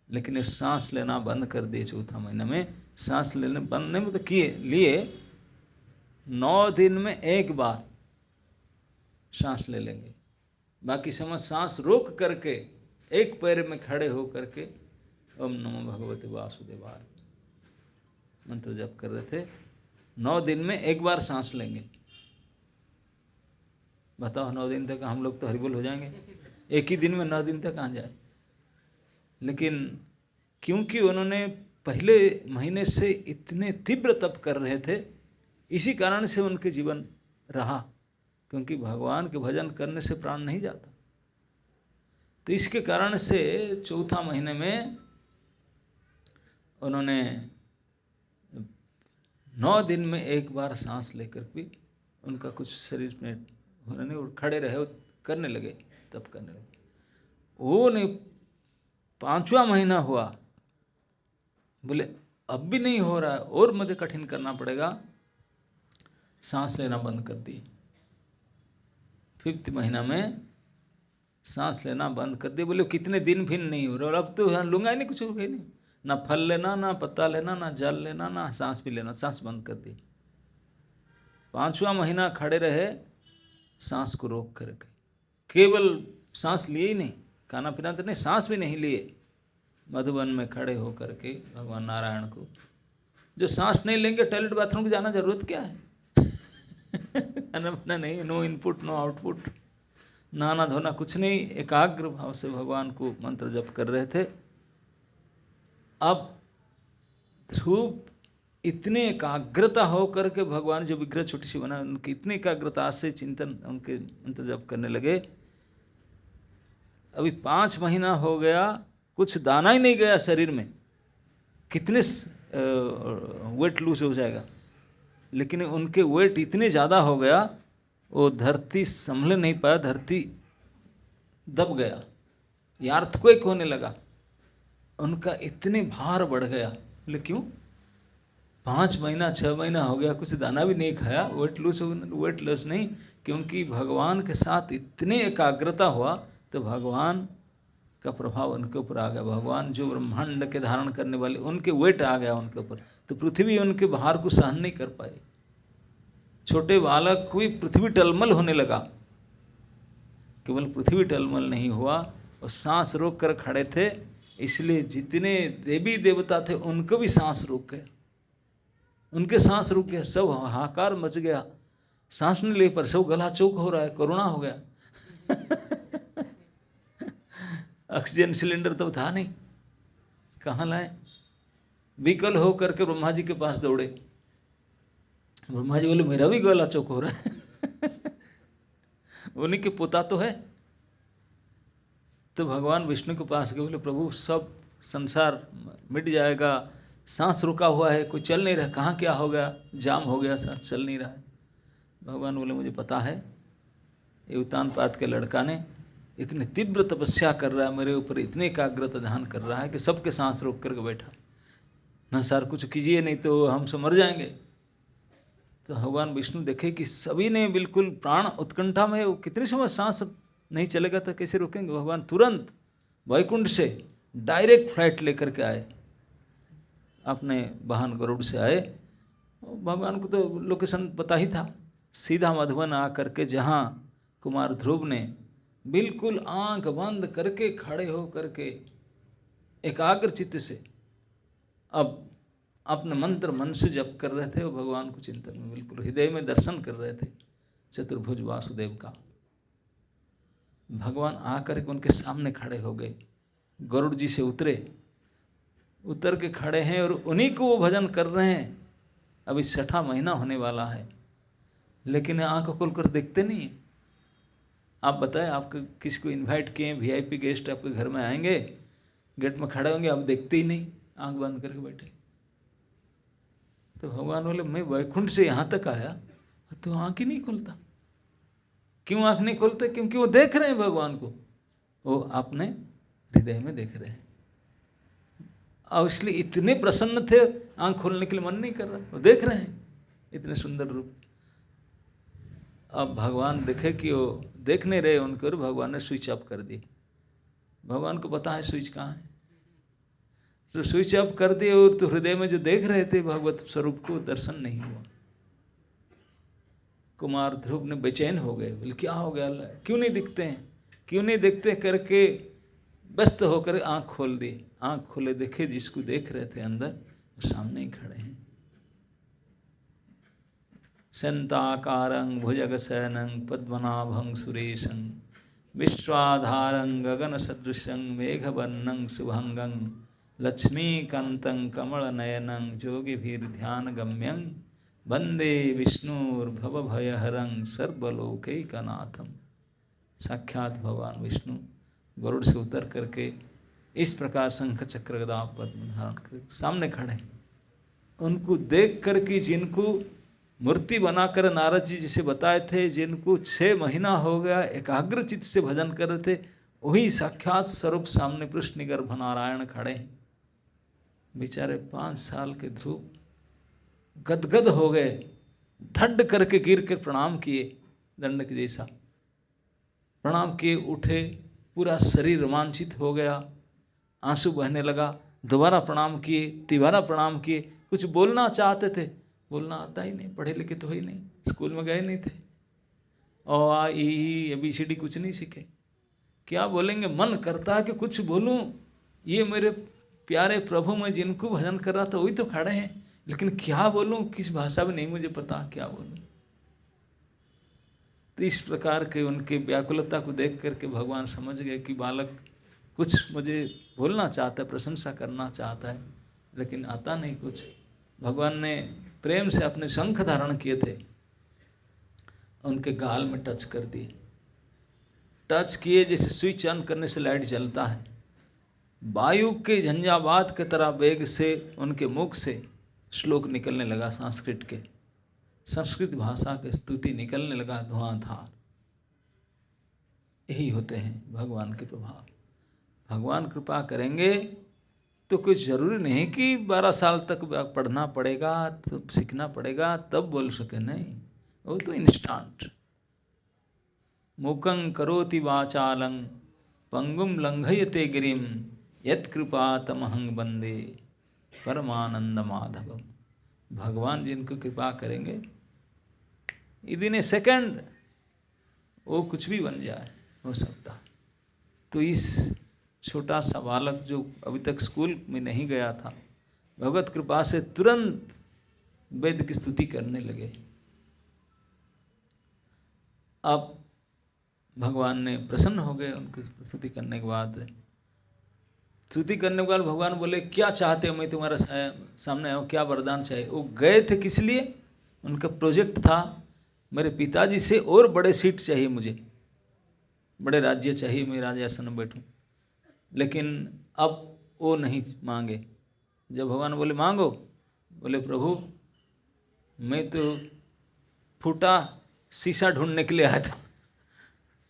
लेकिन ये सांस लेना बंद कर दिए चौथा महीना में। सांस लेने बंद नहीं मतलब किए लिए 9 दिन में एक बार सांस ले लेंगे, बाकी समय सांस रोक करके एक पैर में खड़े हो करके ओम नमो भगवते वासुदेवाय मंत्र जप कर रहे थे। 9 दिन में एक बार सांस लेंगे। बताओ 9 दिन तक हम लोग तो हरिबोल हो जाएंगे। एक ही दिन में 9 दिन तक आ जाए। लेकिन क्योंकि उन्होंने पहले महीने से इतने तीव्र तप कर रहे थे, इसी कारण से उनके जीवन रहा, क्योंकि भगवान के भजन करने से प्राण नहीं जाता। तो इसके कारण से चौथा महीने में उन्होंने 9 दिन में एक बार सांस लेकर भी उनका कुछ शरीर में होने नहीं, और खड़े रहे, करने लगे, तप करने लगे। वो नहीं 5वां महीना हुआ, बोले अब भी नहीं हो रहा है और मुझे कठिन करना पड़ेगा, सांस लेना बंद कर दी। 5th महीना में सांस लेना बंद कर दिए। बोले कितने दिन फिर नहीं हो रहा, और अब तो लूंगा ही नहीं, कुछ होगा ही नहीं, ना फल लेना, ना पत्ता लेना, ना जल लेना, ना सांस भी लेना, सांस बंद कर दी। 5वां महीना खड़े रहे, सांस को रोक करके, केवल सांस लिए ही नहीं, खाना पीना तो नहीं, सांस भी नहीं लिए। मधुबन में खड़े हो करके भगवान नारायण को, जो सांस नहीं लेंगे टॉयलेट बाथरूम की जाना जरूरत क्या है? खाना पीना नहीं, नो इनपुट नो आउटपुट, नहाना धोना कुछ नहीं, एकाग्र भाव से भगवान को मंत्र जप कर रहे थे। अब ध्रुव इतने एकाग्रता हो करके भगवान जो विग्रह छोटी सी बना, उनकी इतनी एकाग्रता से चिंतन उनके मंत्र जप करने लगे। अभी 5 महीना हो गया, कुछ दाना ही नहीं गया शरीर में, कितने वेट लूज हो जाएगा, लेकिन उनके वेट इतने ज़्यादा हो गया, वो धरती संभल नहीं पाया, धरती दब गया, या अर्थक्वेक होने लगा, उनका इतने भार बढ़ गया। बोले क्यों? 5 महीना 6 महीना हो गया, कुछ दाना भी नहीं खाया, वेट लॉस नहीं, क्योंकि भगवान के साथ इतनी एकाग्रता हुआ तो भगवान का प्रभाव उनके ऊपर आ गया। भगवान जो ब्रह्मांड के धारण करने वाले, उनके वेट आ गया उनके ऊपर, तो पृथ्वी उनके भार को सहन नहीं कर पाई। छोटे बालक को भी पृथ्वी टलमल होने लगा। केवल पृथ्वी टलमल नहीं हुआ, और सांस रोक कर खड़े थे, इसलिए जितने देवी देवता थे उनको भी सांस रुक गया, उनके सांस रुक गया, सब हाहाकार मच गया, सांस नहीं ले पर सब गला चौक हो रहा है, कोरोना हो गया। ऑक्सीजन सिलेंडर तो था नहीं, कहाँ लाए? विकल हो करके ब्रह्मा जी के पास दौड़े। ब्रह्मा जी बोले मेरा भी गला चौक हो रहा है। उन्हीं के पोता तो है। तो भगवान विष्णु के पास गए, बोले प्रभु सब संसार मिट जाएगा, सांस रुका हुआ है, कोई चल नहीं रहा, कहाँ क्या हो गया, जाम हो गया, सांस चल नहीं रहा है। भगवान बोले मुझे पता है, ये उत्तानपाद के लड़का ने इतनी तीव्र तपस्या कर रहा है मेरे ऊपर, इतने एकाग्रता ध्यान कर रहा है कि सबके सांस रोक करके बैठा। ना सर कुछ कीजिए नहीं तो हम सब मर जाएंगे। तो भगवान विष्णु देखे कि सभी ने बिल्कुल प्राण उत्कंठा में, वो कितने समय सांस नहीं चलेगा तो कैसे रोकेंगे। भगवान तुरंत वैकुंठ से डायरेक्ट फ्लाइट लेकर के आए, अपने वाहन गरुड़ से आए। भगवान को तो लोकेशन पता ही था, सीधा मधुबन आ करके जहाँ कुमार ध्रुव ने बिल्कुल आंख बंद करके खड़े हो करके एकाग्र चित्त से अब अपने मंत्र मन से जप कर रहे थे, वो भगवान को चिंतन में बिल्कुल हृदय में दर्शन कर रहे थे चतुर्भुज वासुदेव का। भगवान आकर के उनके सामने खड़े हो गए, गरुड़ जी से उतर के खड़े हैं, और उन्हीं को वो भजन कर रहे हैं। अभी 6ठा महीना होने वाला है, लेकिन आंख खोलकर देखते नहीं है। आप बताएं, आपको किसी को इनवाइट किए, वीआईपी गेस्ट आपके घर में आएंगे, गेट में खड़े होंगे, आप देखते ही नहीं, आंख बंद करके बैठे। तो भगवान बोले मैं वैकुंठ से यहाँ तक आया तो आँख ही नहीं खुलता। क्यों आँख नहीं खोलते? क्योंकि वो देख रहे हैं भगवान को, वो अपने हृदय में देख रहे हैं, और इसलिए इतने प्रसन्न थे, आँख खोलने के लिए मन नहीं कर रहा, वो देख रहे हैं इतने सुंदर रूप। अब भगवान देखे कि वो देख नहीं रहे उनको, और भगवान ने स्विच ऑफ कर दिए। भगवान को पता है स्विच कहाँ है, तो स्विच ऑफ कर दिए, और तो हृदय में जो देख रहे थे भगवत स्वरूप को दर्शन नहीं हुआ। कुमार ध्रुव ने बेचैन हो गए, बोले क्या हो गया, क्यों नहीं दिखते हैं, क्यों नहीं दिखते करके व्यस्त होकर आँख खोल दी। आँख खोले, देखे जिसको देख रहे थे अंदर, वो सामने ही खड़े हैं। शंताकारं भुजगशयनं पद्मनाभं सुरेशं विश्वाधारं गगनसदृशं मेघवर्णं शुभंगं लक्ष्मीकान्तं कमलनयनं योगिभिर्ध्यानगम्यं वंदे विष्णुर्भवभयहरं सर्वलोकैकनाथं। साक्षात भगवान विष्णु गरुड़ से उतर करके इस प्रकार शंख चक्र गदा पद्म धारण कर सामने खड़े। उनको देख करके जिनको मूर्ति बनाकर नारद जी जिसे बताए थे, जिनको 6 महीना हो गया एकाग्रचित्त से भजन कर रहे थे, वही साक्षात स्वरूप सामने कृष्णगर्भ नारायण खड़े हैं। बेचारे 5 साल के ध्रुव गदगद हो गए, धड़ करके गिर कर प्रणाम किए, दंड के जैसा प्रणाम किए, उठे, पूरा शरीर रोमांचित हो गया, आंसू बहने लगा। दोबारा प्रणाम किए, तिबारा प्रणाम किए, कुछ बोलना चाहते थे, बोलना आता ही नहीं, पढ़े लिखे तो ही नहीं, स्कूल में गए नहीं थे, ओ आ ई ABCD कुछ नहीं सीखे, क्या बोलेंगे। मन करता है कि कुछ बोलूं, ये मेरे प्यारे प्रभु में जिनको भजन कर रहा था वही तो खड़े हैं, लेकिन क्या बोलूं, किस भाषा में नहीं मुझे पता क्या बोलूं। तो इस प्रकार के उनके व्याकुलता को देख करके भगवान समझ गए कि बालक कुछ मुझे बोलना चाहता है, प्रशंसा करना चाहता है, लेकिन आता नहीं कुछ। भगवान ने प्रेम से अपने शंख धारण किए थे, उनके गाल में टच कर दिए, टच किए जैसे स्विच ऑन करने से लाइट जलता है। वायु के झंझावात की तरह वेग से उनके मुख से श्लोक निकलने लगा, संस्कृत के, संस्कृत भाषा के स्तुति निकलने लगा धुआंधार। यही होते हैं भगवान के प्रभाव। भगवान कृपा करेंगे तो कुछ जरूरी नहीं कि 12 साल तक पढ़ना पड़ेगा, तब सीखना पड़ेगा, तब बोल सके, नहीं, वो तो इंस्टेंट। मूकं करोति वाचालं पंगुम लंघयते गिरिम यत्कृपा तमहं वंदे परमानंद माधवम। भगवान जिनको कृपा करेंगे विदिन ए सेकंड वो कुछ भी बन जाए, हो सकता। तो इस छोटा सा बालक जो अभी तक स्कूल में नहीं गया था, भगवत कृपा से तुरंत वेद की स्तुति करने लगे। अब भगवान ने प्रसन्न हो गए उनकी स्तुति करने के बाद। स्तुति करने के बाद भगवान बोले क्या चाहते हो, मैं तुम्हारा सामने आया हूँ, क्या वरदान चाहिए। वो गए थे किस लिए, उनका प्रोजेक्ट था मेरे पिताजी से और बड़े सीट चाहिए, मुझे बड़े राज्य चाहिए, मैं राजासन में बैठूं। लेकिन अब वो नहीं मांगे। जब भगवान बोले मांगो, बोले प्रभु मैं तो फूटा शीशा ढूंढने के लिए आया था,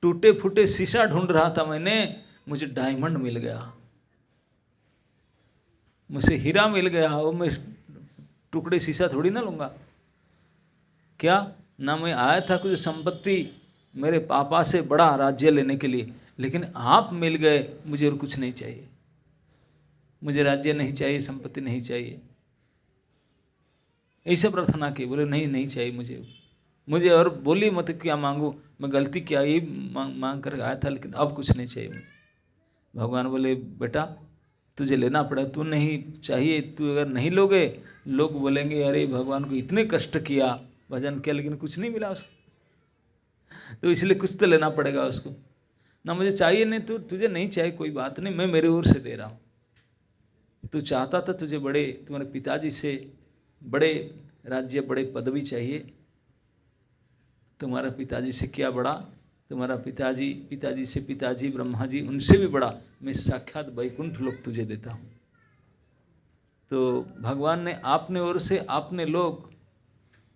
टूटे फूटे शीशा ढूंढ रहा था मैंने, मुझे डायमंड मिल गया, मुझे हीरा मिल गया, वो मैं टुकड़े शीशा थोड़ी ना लूँगा। क्या ना, मैं आया था कुछ संपत्ति मेरे पापा से बड़ा राज्य लेने के लिए, लेकिन आप मिल गए, मुझे और कुछ नहीं चाहिए, मुझे राज्य नहीं चाहिए, संपत्ति नहीं चाहिए। ऐसे प्रार्थना की, बोले नहीं नहीं चाहिए मुझे और बोली मत क्या मांगू, मैं गलती क्या ये मांग कर आया था, लेकिन अब कुछ नहीं चाहिए मुझे। भगवान बोले बेटा तुझे लेना पड़ा, तू नहीं चाहिए, तू अगर नहीं लोगे लोग बोलेंगे अरे भगवान को इतने कष्ट किया, भजन किया, लेकिन कुछ नहीं मिला उसको, तो इसलिए कुछ तो लेना पड़ेगा उसको। ना मुझे चाहिए, नहीं तो तुझे नहीं चाहिए, कोई बात नहीं, मैं मेरे ओर से दे रहा हूँ। तू चाहता था तुझे बड़े, तुम्हारे पिताजी से बड़े राज्य, बड़े पदवी चाहिए, तुम्हारा पिताजी से क्या बड़ा, तुम्हारा पिताजी से पिताजी ब्रह्मा जी, उनसे भी बड़ा मैं साक्षात वैकुंठ लोक तुझे देता हूँ। तो भगवान ने अपने ओर से अपने लोक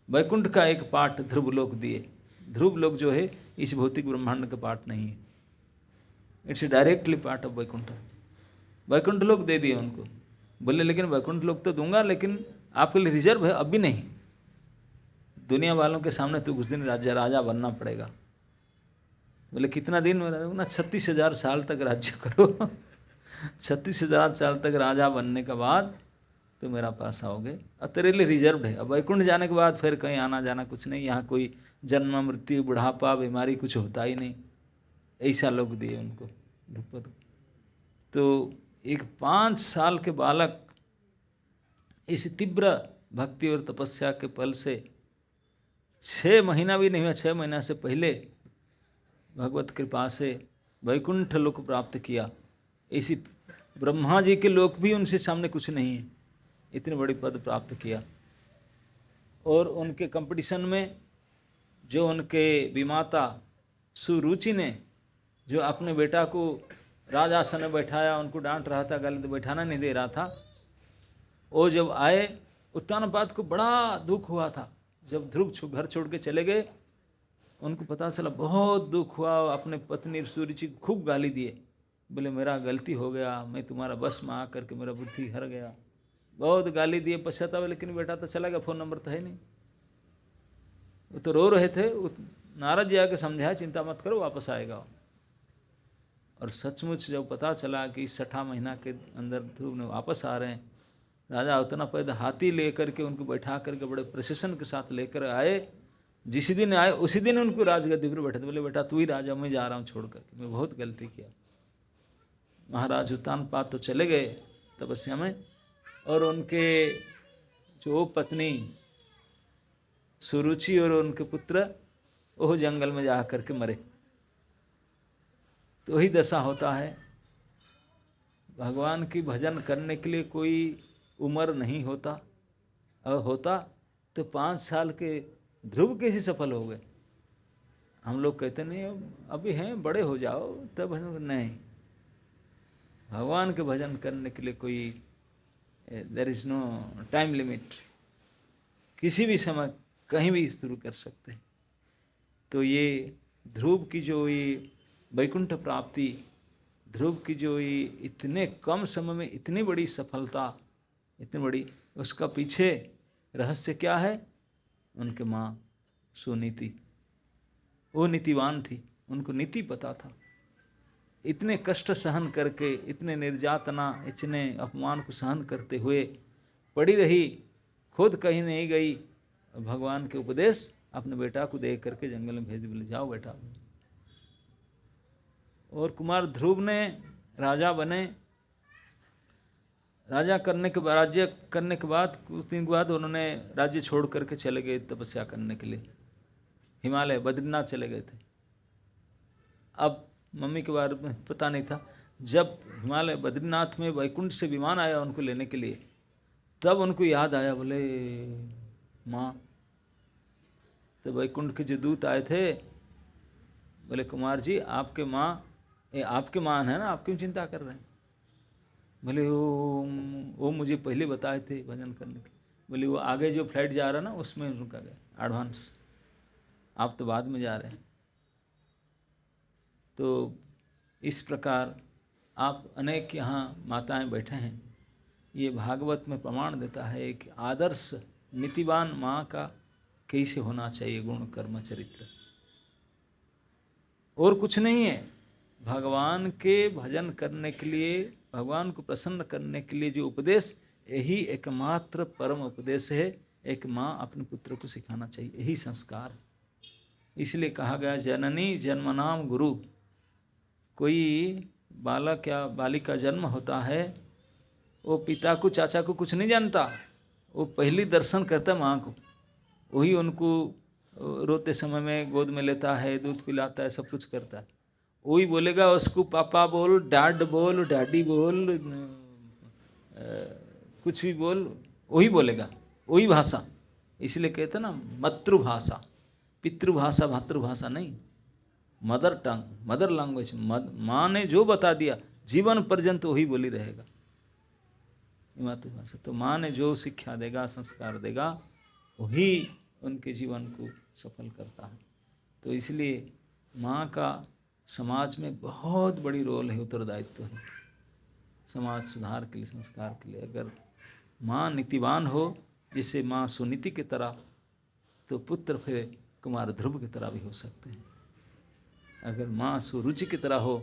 वैकुंठ का एक पार्ट ध्रुव लोक दिए। ध्रुव लोक जो है इस भौतिक ब्रह्मांड का पार्ट नहीं है, it's directly part of Vaikunth. Vaikunth Lok दे दिए उनको। बोले लेकिन वैकुंठ लोक तो दूंगा, लेकिन आपके लिए रिजर्व है, अभी नहीं। दुनिया वालों के सामने तो कुछ दिन राजा बनना पड़ेगा। बोले कितना दिन में ना? 36,000 साल तक राज्य करो 36,000 साल तक राजा बनने के बाद तो मेरा पास आओगे, और तेरे लिए रिजर्व है। अब वैकुंठ जाने के बाद फिर कहीं आना जाना कुछ नहीं, यहाँ कोई जन्म मृत्यु बुढ़ापा बीमारी कुछ होता ही नहीं। ऐसा लोग दिए उनको ध्रुपद। तो एक 5 साल के बालक इस तीव्र भक्ति और तपस्या के फल से 6 महीना भी नहीं हुआ, 6 महीना से पहले भगवत कृपा से वैकुंठ लोक प्राप्त किया। इसी ब्रह्मा जी के लोक भी उनसे सामने कुछ नहीं है, इतनी बड़ी पद प्राप्त किया। और उनके कंपटीशन में जो उनके विमाता सुरुचि ने जो अपने बेटा को राजासन में बैठाया, उनको डांट रहा था, गलत बैठाना नहीं दे रहा था, वो जब आए उत्तानपाद को बड़ा दुख हुआ था। जब ध्रुव घर छोड़ के चले गए, उनको पता चला, बहुत दुख हुआ। अपने पत्नी सुरुचि को खूब गाली दिए। बोले मेरा गलती हो गया, मैं तुम्हारा बस में आकर के मेरा बुद्धि हर गया। बहुत गाली दिए, पश्चाताप। लेकिन बेटा तो चला गया, फ़ोन नंबर तो है नहीं। वो तो रो रहे थे। नारद जी आके समझाया, चिंता मत करो, वापस आएगा। और सचमुच जब पता चला कि 6ठा महीना के अंदर ध्रुव ने वापस आ रहे हैं, राजा उतना पैदा हाथी लेकर के उनको बैठा करके बड़े प्रशंसन के साथ लेकर आए। जिस दिन आए उसी दिन उनको राजगद्दी पर बैठे। बोले बेटा तू ही राजा, मैं जा रहा हूँ छोड़ करके, मैं बहुत गलती किया। महाराज उत्तानपाद तो चले गए तपस्या में, और उनके जो पत्नी सुरुचि और उनके पुत्र वो जंगल में जा करके मरे। तो वही दशा होता है। भगवान की भजन करने के लिए कोई उम्र नहीं होता, और होता तो 5 साल के ध्रुव कैसे सफल हो गए। हम लोग कहते नहीं अभी हैं, बड़े हो जाओ तब। नहीं, भगवान के भजन करने के लिए कोई there is no time limit, किसी भी समय कहीं भी शुरू कर सकते हैं। तो ये ध्रुव की जो ये वैकुंठ प्राप्ति, ध्रुव की जो ये इतने कम समय में इतनी बड़ी सफलता, इतनी बड़ी, उसका पीछे रहस्य क्या है? उनके माँ सुनीति, वो नीतिवान थी, उनको नीति पता था। इतने कष्ट सहन करके, इतने निर्यातना, इतने अपमान को सहन करते हुए पड़ी रही, खुद कहीं नहीं गई। भगवान के उपदेश अपने बेटा को दे करके जंगल में भेज, बोले जाओ बेटा। और कुमार ध्रुव ने राजा बने। राजा करने के बाद, राज्य करने के बाद कुछ दिन के बाद उन्होंने राज्य छोड़ करके चले गए तपस्या करने के लिए हिमालय, बद्रीनाथ चले गए थे। अब मम्मी के बारे में पता नहीं था। जब हिमालय बद्रीनाथ में वैकुंठ से विमान आया उनको लेने के लिए, तब उनको याद आया, बोले माँ, तो वैकुंठ के जो दूत आए थे, बोले कुमार जी आपके माँ, आपके माँ है ना, आप क्यों चिंता कर रहे हैं? बोले वो मुझे पहले बताए थे भजन करने के। बोले वो आगे जो फ्लाइट जा रहा ना उसमें रुका गया एडवांस, आप तो बाद में जा रहे हैं। तो इस प्रकार आप अनेक यहाँ माताएं बैठे हैं, ये भागवत में प्रमाण देता है कि आदर्श नीतिवान माँ का कैसे होना चाहिए गुण कर्म चरित्र। और कुछ नहीं है, भगवान के भजन करने के लिए, भगवान को प्रसन्न करने के लिए जो उपदेश, यही एकमात्र परम उपदेश है। एक माँ अपने पुत्र को सिखाना चाहिए, यही संस्कार। इसलिए कहा गया जननी जन्मनाम गुरु। कोई बालक या बालिका जन्म होता है, वो पिता को चाचा को कुछ नहीं जानता, वो पहली दर्शन करता है माँ को। वही उनको रोते समय में गोद में लेता है, दूध पिलाता है, सब कुछ करता है। वही बोलेगा उसको पापा बोल, डैड बोल, डैडी बोल, कुछ भी बोल, वही बोलेगा, वही भाषा। इसलिए कहते हैं ना मातृभाषा, पितृभाषा भातृभाषा नहीं, मदर टंग, मदर लैंग्वेज। माँ ने जो बता दिया जीवन पर्यंत वही बोली रहेगा। मातृभाषा। तो माँ ने जो शिक्षा देगा, संस्कार देगा, वही उनके जीवन को सफल करता है। तो इसलिए माँ का समाज में बहुत बड़ी रोल है, उत्तरदायित्व है समाज सुधार के लिए, संस्कार के लिए। अगर माँ नीतिवान हो, जैसे माँ सुनीति की तरह, तो पुत्र फिर कुमार ध्रुव की तरह भी हो सकते हैं। अगर माँ सुरुचि की तरह हो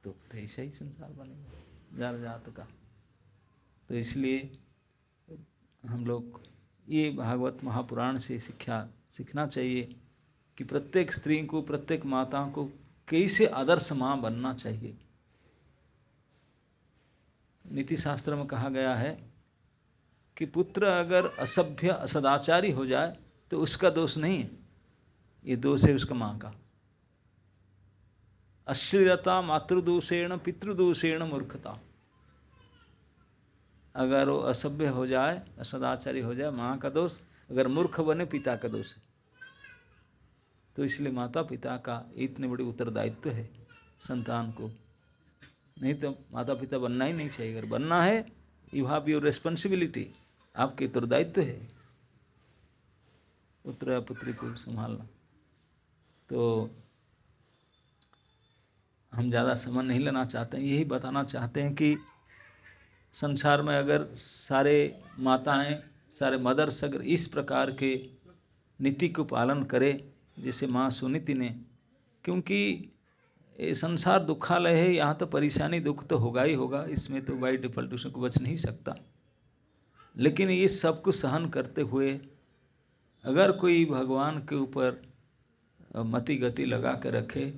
तो फिर ऐसा ही संसार बनेगा जार जात का। तो इसलिए हम लोग ये भागवत महापुराण से शिक्षा सीखना चाहिए कि प्रत्येक स्त्री को, प्रत्येक माता को कैसे आदर्श माँ बनना चाहिए। नीति शास्त्र में कहा गया है कि पुत्र अगर असभ्य, असदाचारी हो जाए तो उसका दोष नहीं है, ये दोष है उसका माँ का। अश्लीलता मातृदोषेण पितृदोषेण मूर्खता। अगर वो असभ्य हो जाए, असदाचारी हो जाए, माँ का दोष। अगर मूर्ख बने, पिता का दोष है। तो इसलिए माता पिता का इतने बड़ी उत्तरदायित्व है संतान को। नहीं तो माता पिता बनना ही नहीं चाहिए। अगर बनना है, यू हैव योर रिस्पॉन्सिबिलिटी, आपके उत्तरदायित्व है पुत्र या पुत्री को संभालना। तो हम ज़्यादा समय नहीं लेना चाहते हैं, यही बताना चाहते हैं कि संसार में अगर सारे माताएं, सारे मदर्स अगर इस प्रकार के नीति को पालन करें जैसे माँ सुनीति ने, क्योंकि ये संसार दुखालय है, यहाँ तो परेशानी दुख तो होगा ही होगा, इसमें तो बाई डिफॉल्ट उसमें को बच नहीं सकता। लेकिन ये सब कुछ सहन करते हुए अगर कोई भगवान के ऊपर मति गति लगा के रखे,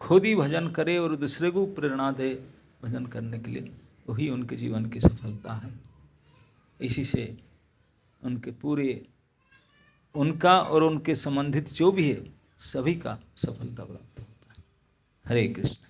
खुद ही भजन करे और दूसरे को प्रेरणा दे भजन करने के लिए, वही उनके जीवन की सफलता है। इसी से उनके पूरे, उनका और उनके संबंधित जो भी है, सभी का सफलता प्राप्त होता है। हरे कृष्ण।